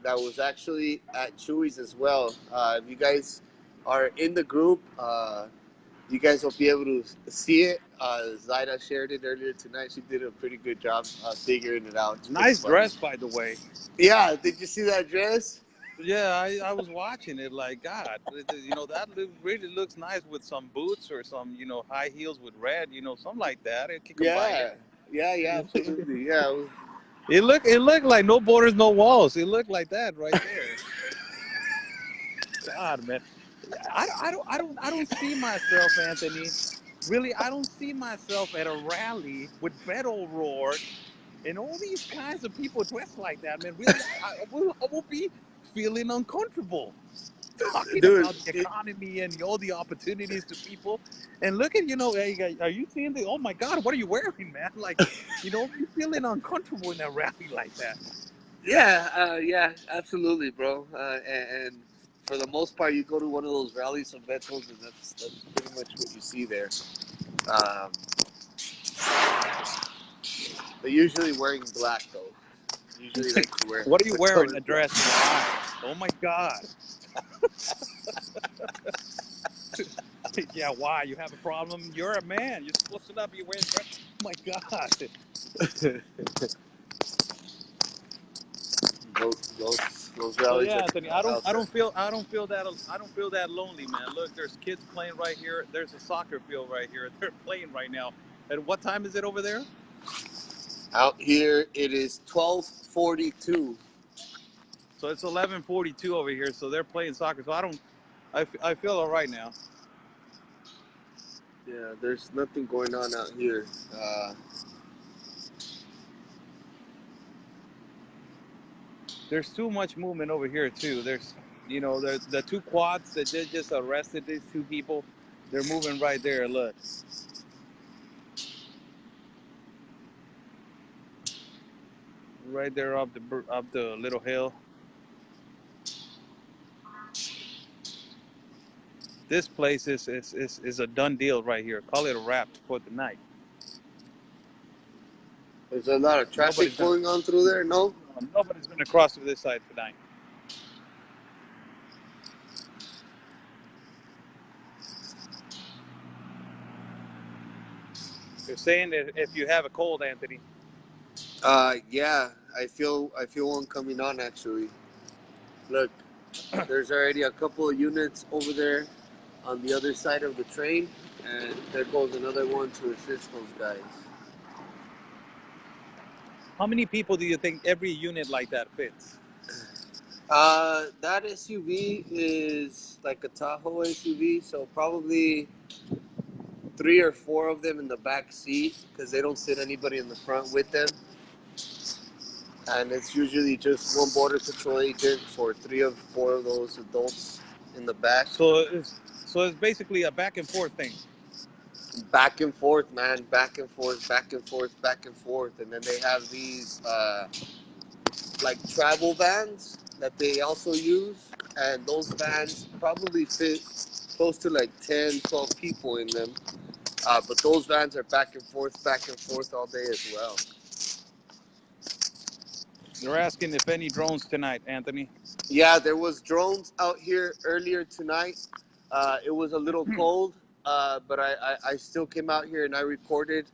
that was actually at Chewy's as well. If you guys are in the group, you guys will be able to see it. Zaida shared it earlier tonight. She did a pretty good job figuring it out. It's pretty Nice funny. dress, by the way. Yeah, did you see that dress? Yeah, I was watching it like God. That really looks nice with some boots or some high heels with red. Something like that. It can combine it. Yeah, yeah, yeah, absolutely. Yeah, It looked like no borders, no walls. It looked like that right there. God, man, I don't see myself, Anthony. Really, I don't see myself at a rally with Beto O'Rourke and all these kinds of people dressed like that, man. Really, I will be feeling uncomfortable talking dude. about the economy and all the opportunities to people. And look at, hey, are you seeing the, oh my God, what are you wearing, man? Like, you feeling uncomfortable in a rally like that. Yeah, yeah, absolutely, bro. And for the most part, you go to one of those rallies of vehicles, and that's pretty much what you see there. Um, they're usually wearing black, though. Usually like to wear What are you the wearing? color A black. dress? Why? Oh my God. Yeah, why? You have a problem? You're a man. You're supposed to not be wearing dress. Oh my God. Those So rallies yeah, are Anthony, I don't out I there. don't feel I don't feel that I don't feel that lonely, man. Look, there's kids playing right here. There's a soccer field right here. They're playing right now. And what time is it over there? Out here, it is 12:42. So it's 11:42 over here. So they're playing soccer. So I feel all right now. Yeah, there's nothing going on out here. There's too much movement over here too. The two quads that they just arrested these two people. They're moving right there. Look, right there up the little hill. This place is a done deal right here. Call it a wrap for the night. There's a lot of traffic Nobody's gonna going on through there. No. nobody's gonna cross to this side tonight. They're saying that if you have a cold, Anthony, Yeah, I feel one coming on actually. Look, there's already a couple of units over there on the other side of the train, and there goes another one to assist those guys. how many people do you think every unit like that fits? That SUV is like a Tahoe SUV, so probably 3 or 4 of them in the back seat because they don't sit anybody in the front with them. And it's usually just one border patrol agent for 3 or 4 of those adults in the back. So it's basically a back and forth thing. Back and forth, man, back and forth, back and forth, back and forth. And then they have these like travel vans that they also use, and those vans probably fit close to like 10, 12 people in them. But those vans are back and forth all day as well. They're asking if any drones tonight, Anthony. Yeah, there was drones out here earlier tonight. It was a little cold, but I still came out here and I recorded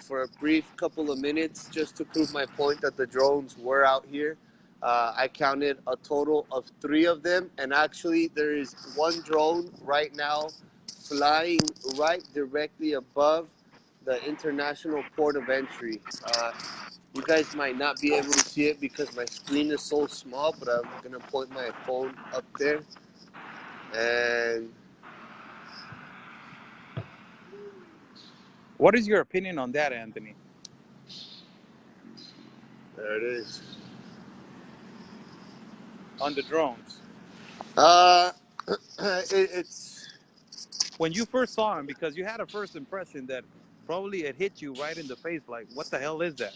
for a brief couple of minutes just to prove my point that the drones were out here. I counted a total of 3 of them, and actually there is one drone right now flying right directly above the international port of entry. You guys might not be able to see it because my screen is so small, but I'm gonna point my phone up there, and What is your opinion on that, Anthony? there it is. On the drones? Uh, it's When you first saw him, because you had a first impression that probably it hit you right in the face, like, what the hell is that?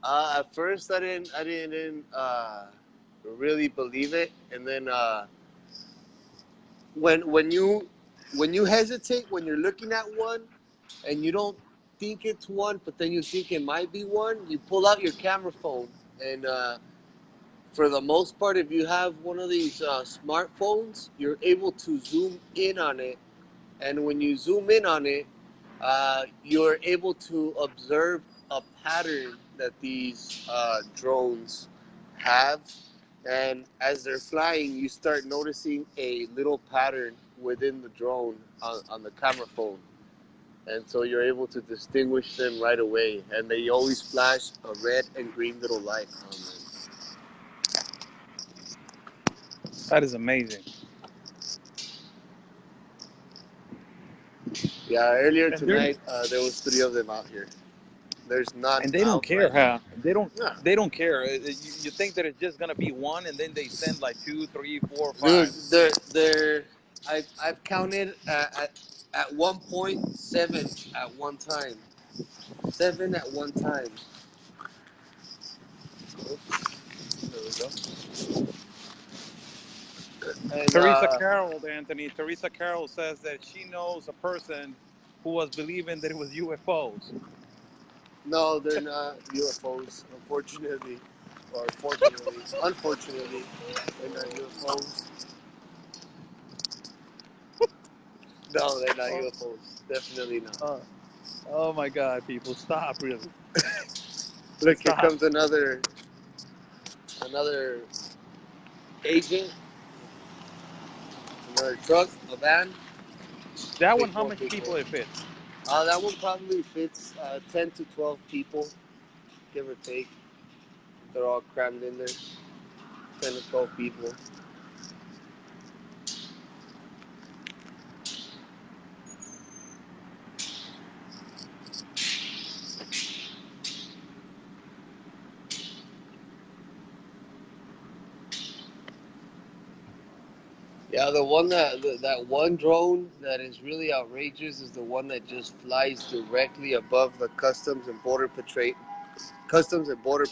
at first I didn't really believe it, and then when you hesitate when you're looking at one and you don't think it's one, but then you think it might be one, you pull out your camera phone and. For the most part, if you have one of these smartphones, you're able to zoom in on it. And when you zoom in on it, you're able to observe a pattern that these drones have. And as they're flying, you start noticing a little pattern within the drone on the camera phone. And so you're able to distinguish them right away. And they always flash a red and green little light on them. That is amazing. Yeah, earlier And they're tonight there was 3 of them out here. There's none and they don't out care, right now. huh? They don't Yeah, they don't care. You think that it's just gonna be one, and then they send like two, three, four, dude, five. they're I've counted at 1.7 at one time, 7 at one time. Oops, there we go. And Teresa Carroll, Anthony. Teresa Carroll says that she knows a person who was believing that it was UFOs. no, they're not UFOs, unfortunately, or fortunately, unfortunately, they're not UFOs. No, they're not Oh, UFOs. Definitely not. oh my God, people, stop! Really, Look, here stop. comes another agent, another truck, a van. That one, Take how more much people. people it fits? That one probably fits 10 to 12 people, give or take. They're all crammed in there. 10 to 12 people. Yeah, that one drone that is really outrageous is the one that just flies directly above the customs and border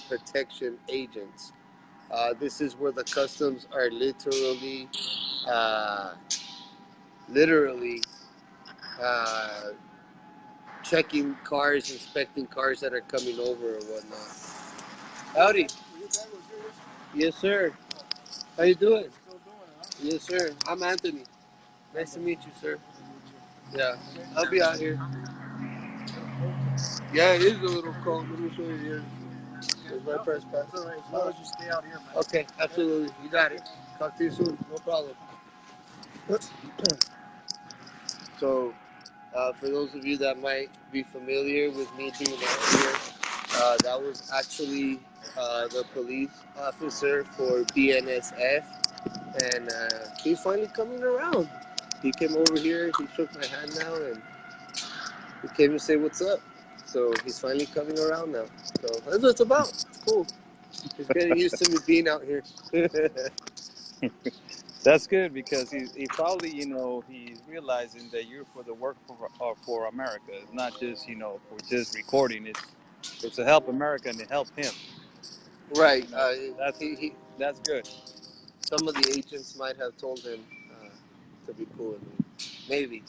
protection agents. This is where the customs are literally uh, literally uh, checking cars, inspecting cars that are coming over or whatnot. Howdy. Yes, sir. How you doing? Yes, sir. I'm Anthony. Nice to meet you, sir. Yeah, I'll be out here. Yeah, it is a little cold. Let me show you yours. There's my press pass. All right, as long as you stay out here, man. Okay, absolutely. You got it. Talk to you soon. No problem. So, for those of you that might be familiar with me being out here, that was actually the police officer for BNSF, and he's finally coming around. He came over here, he shook my hand now, and he came to say what's up. So he's finally coming around now. So that's what it's about. It's cool. He's getting used to me being out here. That's good because he probably, he's realizing that you're for the work for America. It's not just, for just recording. It's to help America and to help him. Right. That's that's good. Some of the agents might have told him to be cool with me. Maybe.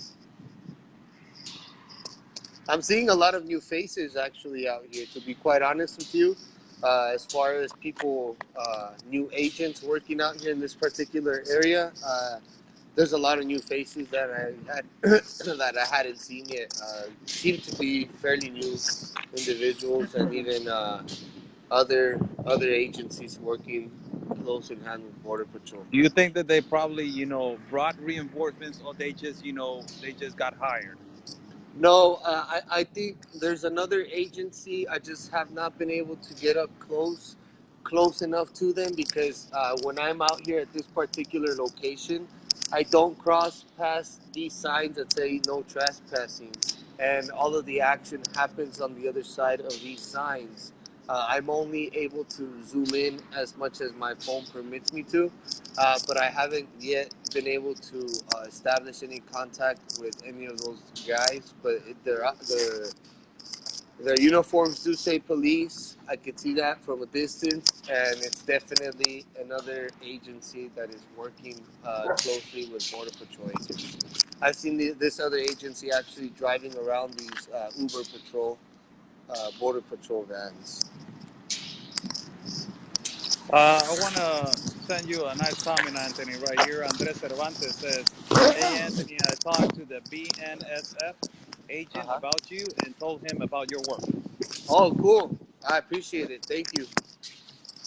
I'm seeing a lot of new faces actually out here, to be quite honest with you. As far as people, new agents working out here in this particular area, there's a lot of new faces that I had that I hadn't seen yet. Seem to be fairly new individuals, and even other agencies working close in hand with Border Patrol. Do you think that they probably, brought reinforcements, or they just, they just got hired? No, I think there's another agency. I just have not been able to get up close enough to them because when I'm out here at this particular location, I don't cross past these signs that say no trespassing, and all of the action happens on the other side of these signs. I'm only able to zoom in as much as my phone permits me to, but I haven't yet been able to establish any contact with any of those guys. But their uniforms do say police. I could see that from a distance, and it's definitely another agency that is working closely with Border Patrol agents. I've seen this other agency actually driving around these Uber Patrol, Border Patrol vans. I want to send you a nice comment, Anthony, right here. Andres Cervantes says, "Hey, Anthony, I talked to the BNSF agent Uh-huh. about you and told him about your work." Oh, cool. I appreciate it. Thank you.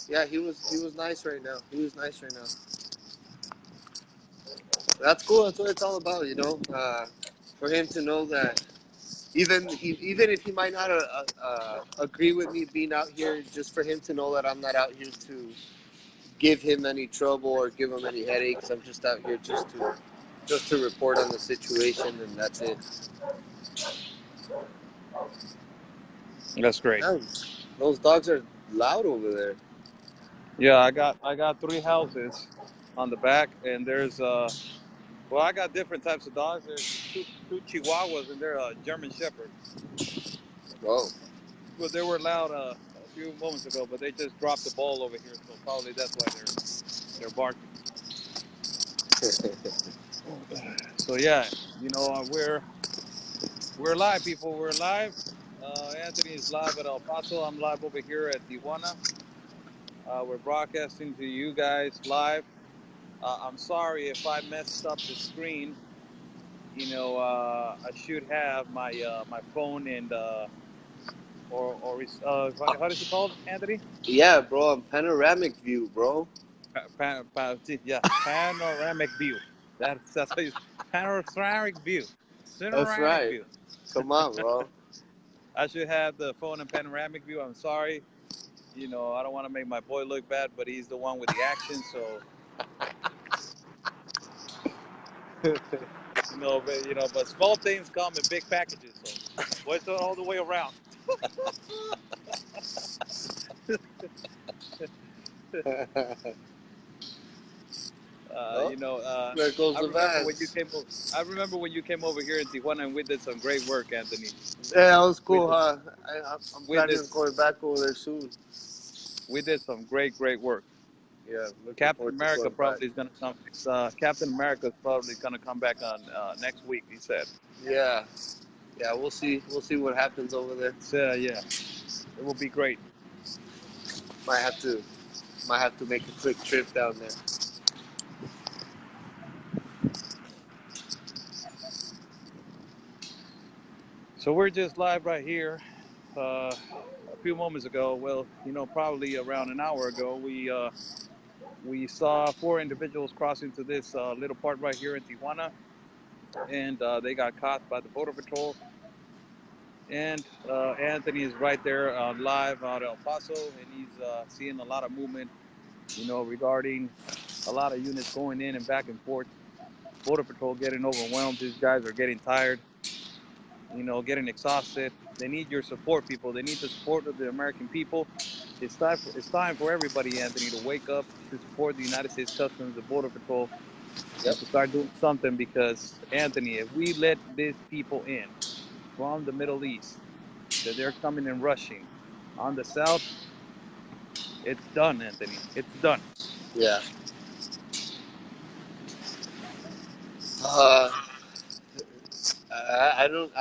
Yeah, he was nice right now. He was nice right now. That's cool. That's what it's all about, you know. For him to know that even if he might not agree with me being out here, just for him to know that I'm not out here to give him any trouble or give him any headaches. I'm just out here just to report on the situation, and that's it. That's great. Man, those dogs are loud over there. Yeah, I got 3 houses on the back, and there's well, I got different types of dogs. There's two Chihuahuas, and they're a German Shepherd. Whoa. Well, they were loud a few moments ago, but they just dropped the ball over here, so probably that's why they're barking. So yeah, we're live, people. We're live. Anthony is live at El Paso. I'm live over here at Tijuana. We're broadcasting to you guys live. I'm sorry if I messed up the screen. I should have my phone and how is it called, Anthony? Yeah, bro. I'm panoramic view, bro. Yeah, panoramic view. That's how you panoramic view. That's Panoramic right. view. Come on, bro. I should have the phone in panoramic view. I'm sorry. I don't want to make my boy look bad, but he's the one with the action. So but small things come in big packages. So boys all the way around. Oh, there goes I the remember when you vans. came. I remember when you came over here in Tijuana, and we did some great work, Anthony. Yeah, that was We cool, did, huh? I'm we planning did, on going back over there soon. we did some great work. Yeah, looking Captain forward to America going back. probably is gonna come. Captain America is probably gonna come back on next week. He said. Yeah, yeah, we'll see. We'll see what happens over there. So yeah, it will be great. Might have to, might have to make a quick trip down there. So we're just live right here. A few moments ago, well, probably around an hour ago, we saw four individuals crossing to this little part right here in Tijuana, and they got caught by the border patrol. And Anthony is right there live out El Paso, and he's seeing a lot of movement, regarding a lot of units going in and back and forth. Border patrol getting overwhelmed. These guys are getting tired, getting exhausted. They need your support, people. They need the support of the American people. It's time for everybody, Anthony, to wake up to support the United States Customs, the Border Patrol, Yep. and to start doing something. Because Anthony, if we let these people in from the Middle East, that they're coming and rushing on the south, it's done, Anthony. It's done. Yeah. Uh, I don't.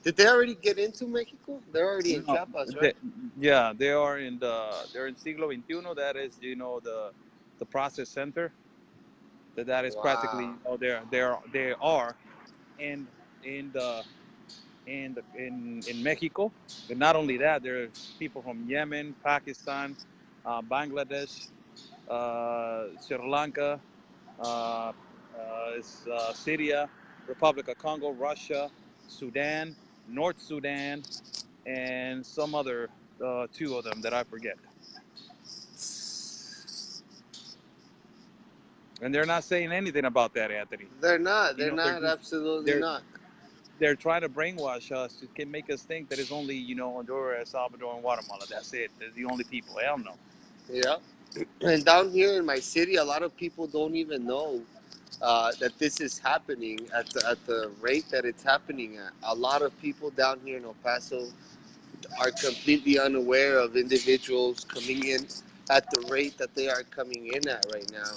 Did they already get into Mexico? They're already in No, Chiapas, right? they, yeah, they're in Siglo XXI. That is, the process center. That is practically, Wow. they are in the in Mexico. But not only that, there's people from Yemen, Pakistan, Bangladesh, Sri Lanka, uh, Syria, Republic of Congo, Russia, Sudan, North Sudan, and some other two of them that I forget. And they're not saying anything about that, Anthony. They're not. You They're know, they're not. just Absolutely they're not. they're trying to brainwash us to make us think that it's only Honduras, El Salvador, and Guatemala. That's it. They're the only people. Hell no. Yeah. And down here in my city, a lot of people don't even know that this is happening at the rate that it's happening at. A lot of people down here in El Paso are completely unaware of individuals coming in at the rate that they are coming in at right now.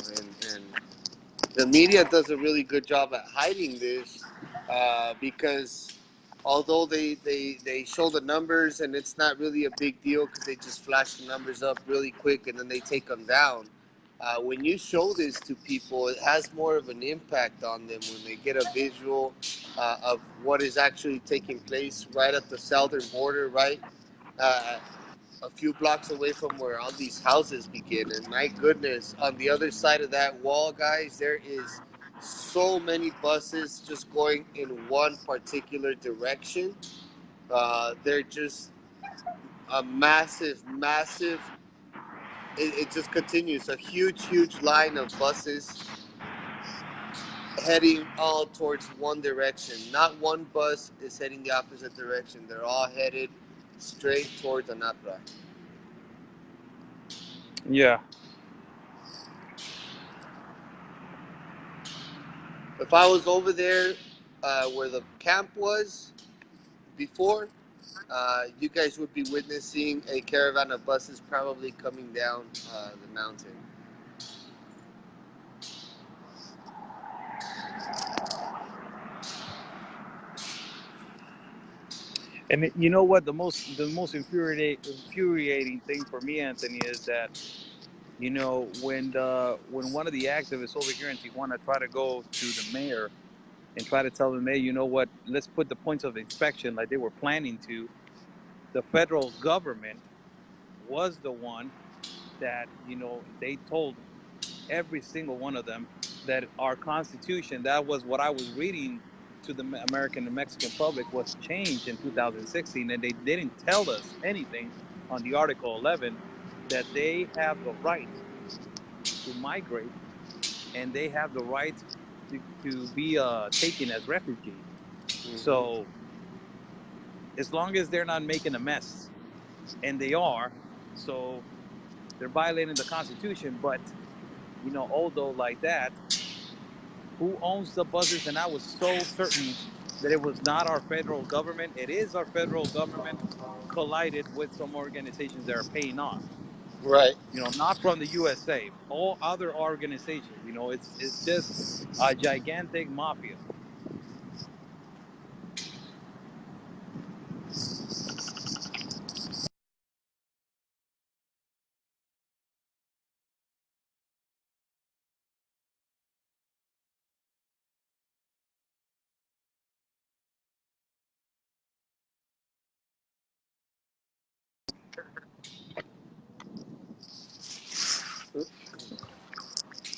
And the media does a really good job at hiding this because although they show the numbers and it's not really a big deal because they just flash the numbers up really quick and then they take them down. When you show this to people, it has more of an impact on them when they get a visual of what is actually taking place right at the southern border, right? Uh, a few blocks away from where all these houses begin. And my goodness, on the other side of that wall, guys, there is so many buses just going in one particular direction. They're just a massive. It just continues. A huge line of buses heading all towards one direction. Not one bus is heading the opposite direction. They're all headed straight towards Anapra. Yeah. If I was over there where the camp was before, you guys would be witnessing a caravan of buses probably coming down the mountain. And you know what? The most infuriating thing for me, Anthony, is that when one of the activists over here in Tijuana try to go to the mayor and try to tell them, hey, you know what? Let's put the points of inspection like they were planning to. The federal government was the one that they told every single one of them that our constitution, that was what I was reading to the American and Mexican public, was changed in 2016, and they didn't tell us anything on the Article 11 that they have the right to migrate and they have the right to be taken as refugees. Mm-hmm. So as long as they're not making a mess, and they are, so they're violating the Constitution. But although like that, who owns the buses? And I was so certain that it was not our federal government. It is our federal government collided with some organizations that are paying off. Right. Not from the USA, all other organizations. It's just a gigantic mafia.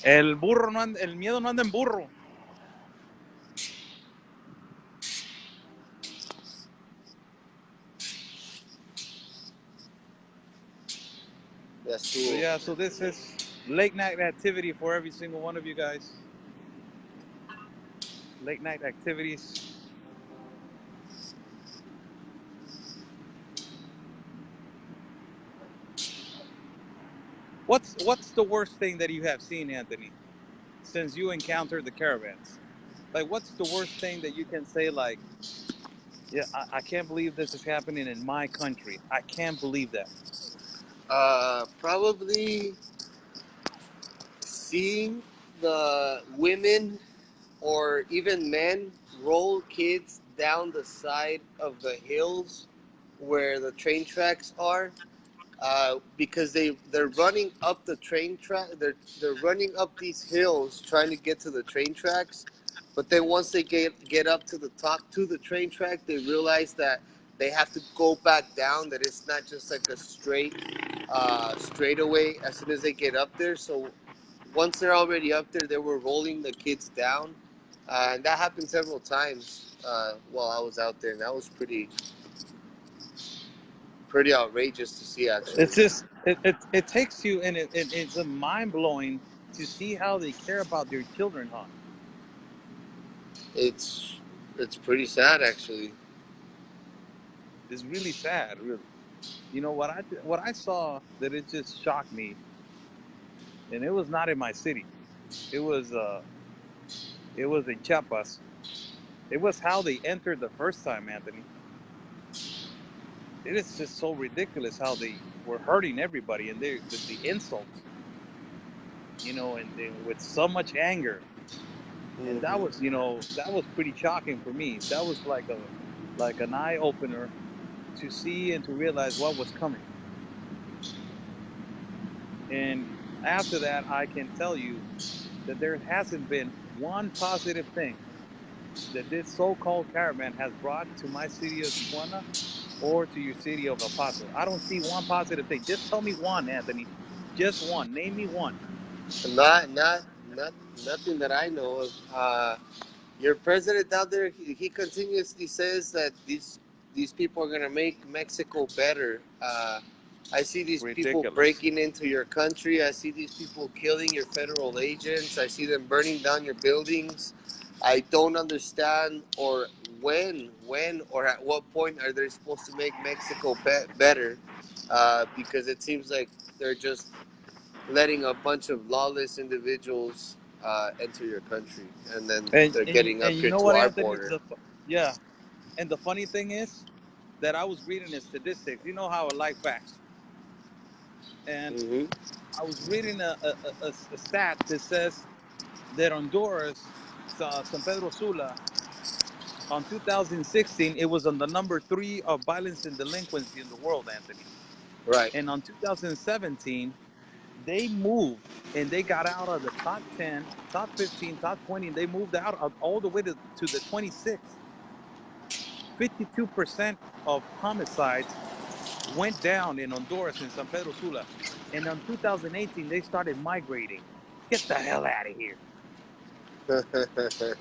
El miedo no anda en burro. That's So cool. yeah, so this is late night activity for every single one of you guys. Late night activities. What's the worst thing that you have seen, Anthony, since you encountered the caravans? Like, what's the worst thing that you can say? Like, yeah, I can't believe this is happening in my country. I can't believe that. Probably seeing the women or even men roll kids down the side of the hills where the train tracks are, because they're running up the train track. They're running up these hills trying to get to the train tracks, but then once they get up to the top to the train track, they realize that they have to go back down. That it's not just like a straightaway as soon as they get up there. So once they're already up there, they were rolling the kids down, and that happened several times while I was out there, and that was pretty outrageous to see actually. It's just it takes you, and it's a mind blowing to see how they care about their children, huh? It's it's pretty sad actually. It's really sad, really. What I saw that it just shocked me, and it was not in my city. It was it was in Chiapas. It was how they entered the first time, Anthony. It is just so ridiculous how they were hurting everybody, and the insults, and with so much anger. And that was, Hmm. that was pretty shocking for me. That was like an eye opener to see and to realize what was coming. And after that, I can tell you that there hasn't been one positive thing that this so-called caravan has brought to my city of Tijuana or to your city of El Paso. I don't see one positive thing. Just tell me one, Anthony. Just one. Name me one. Not nothing that I know of. Your president out there, he continuously says that these people are gonna make Mexico better. I see these people Ridiculous. breaking into your country. I see these people killing your federal agents. I see them burning down your buildings. I don't understand or when or at what point are they supposed to make Mexico better? Because it seems like they're just letting a bunch of lawless individuals enter your country, and then And they're and you, getting and up you here know to what, our Anthony? border. Yeah. And the funny thing is that I was reading the statistics. You know how I like facts. And Hmm. I was reading a stat that says that Honduras, San Pedro Sula, on 2016, it was on the number three of violence and delinquency in the world, Anthony. Right. And on 2017, they moved and they got out of the top 10, top 15, top 20, and they moved out all the way to the 26th. 52% of homicides went down in Honduras and San Pedro Sula. And in 2018, they started migrating. Get the hell out of here.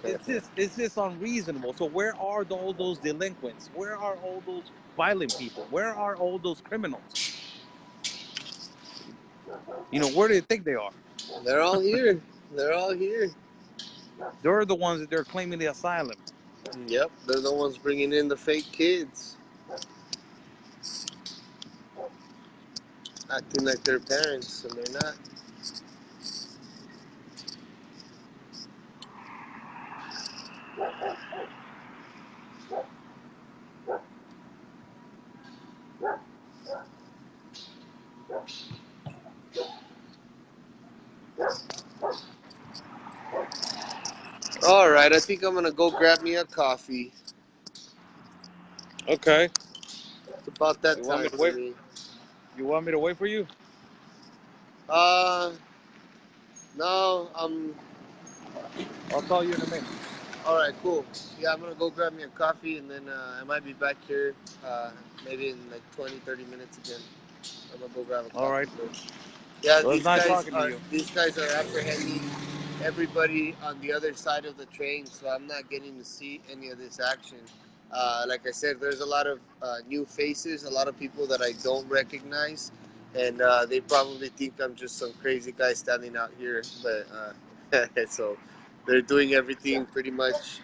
It's just unreasonable. So where are all those delinquents? Where are all those violent people? Where are all those criminals? Where do you think they are? They're all here. They're all here. They're the ones that they're claiming the asylum. Yep, they're the ones bringing in the fake kids, acting like they're parents, and they're not. right, I think I'm gonna go grab me a coffee. Okay. It's about that You want me time to for wait? me. You want me to wait for you? Uh, no, I'll call you in a minute. all right, cool. Yeah, I'm gonna go grab me a coffee, and then I might be back here maybe in like 20, 30 minutes again. I'm gonna go grab a All coffee. right. So, yeah, Well, it's nice talking to you. these guys are apprehending everybody on the other side of the train, so I'm not getting to see any of this action. Like I said, there's a lot of new faces, a lot of people that I don't recognize, and they probably think I'm just some crazy guy standing out here. But so they're doing everything pretty much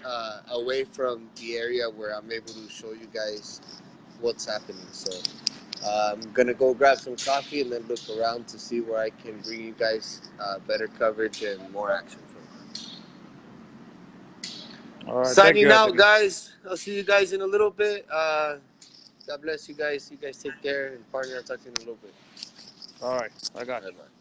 away from the area where I'm able to show you guys what's happening. So I'm gonna go grab some coffee and then look around to see where I can bring you guys better coverage and more action from. All right. Thank you, Signing out, Anthony. guys. I'll see you guys in a little bit. God bless you guys. You guys take care, and partner, I'll talk to you in a little bit. All right. I got you. Bye bye.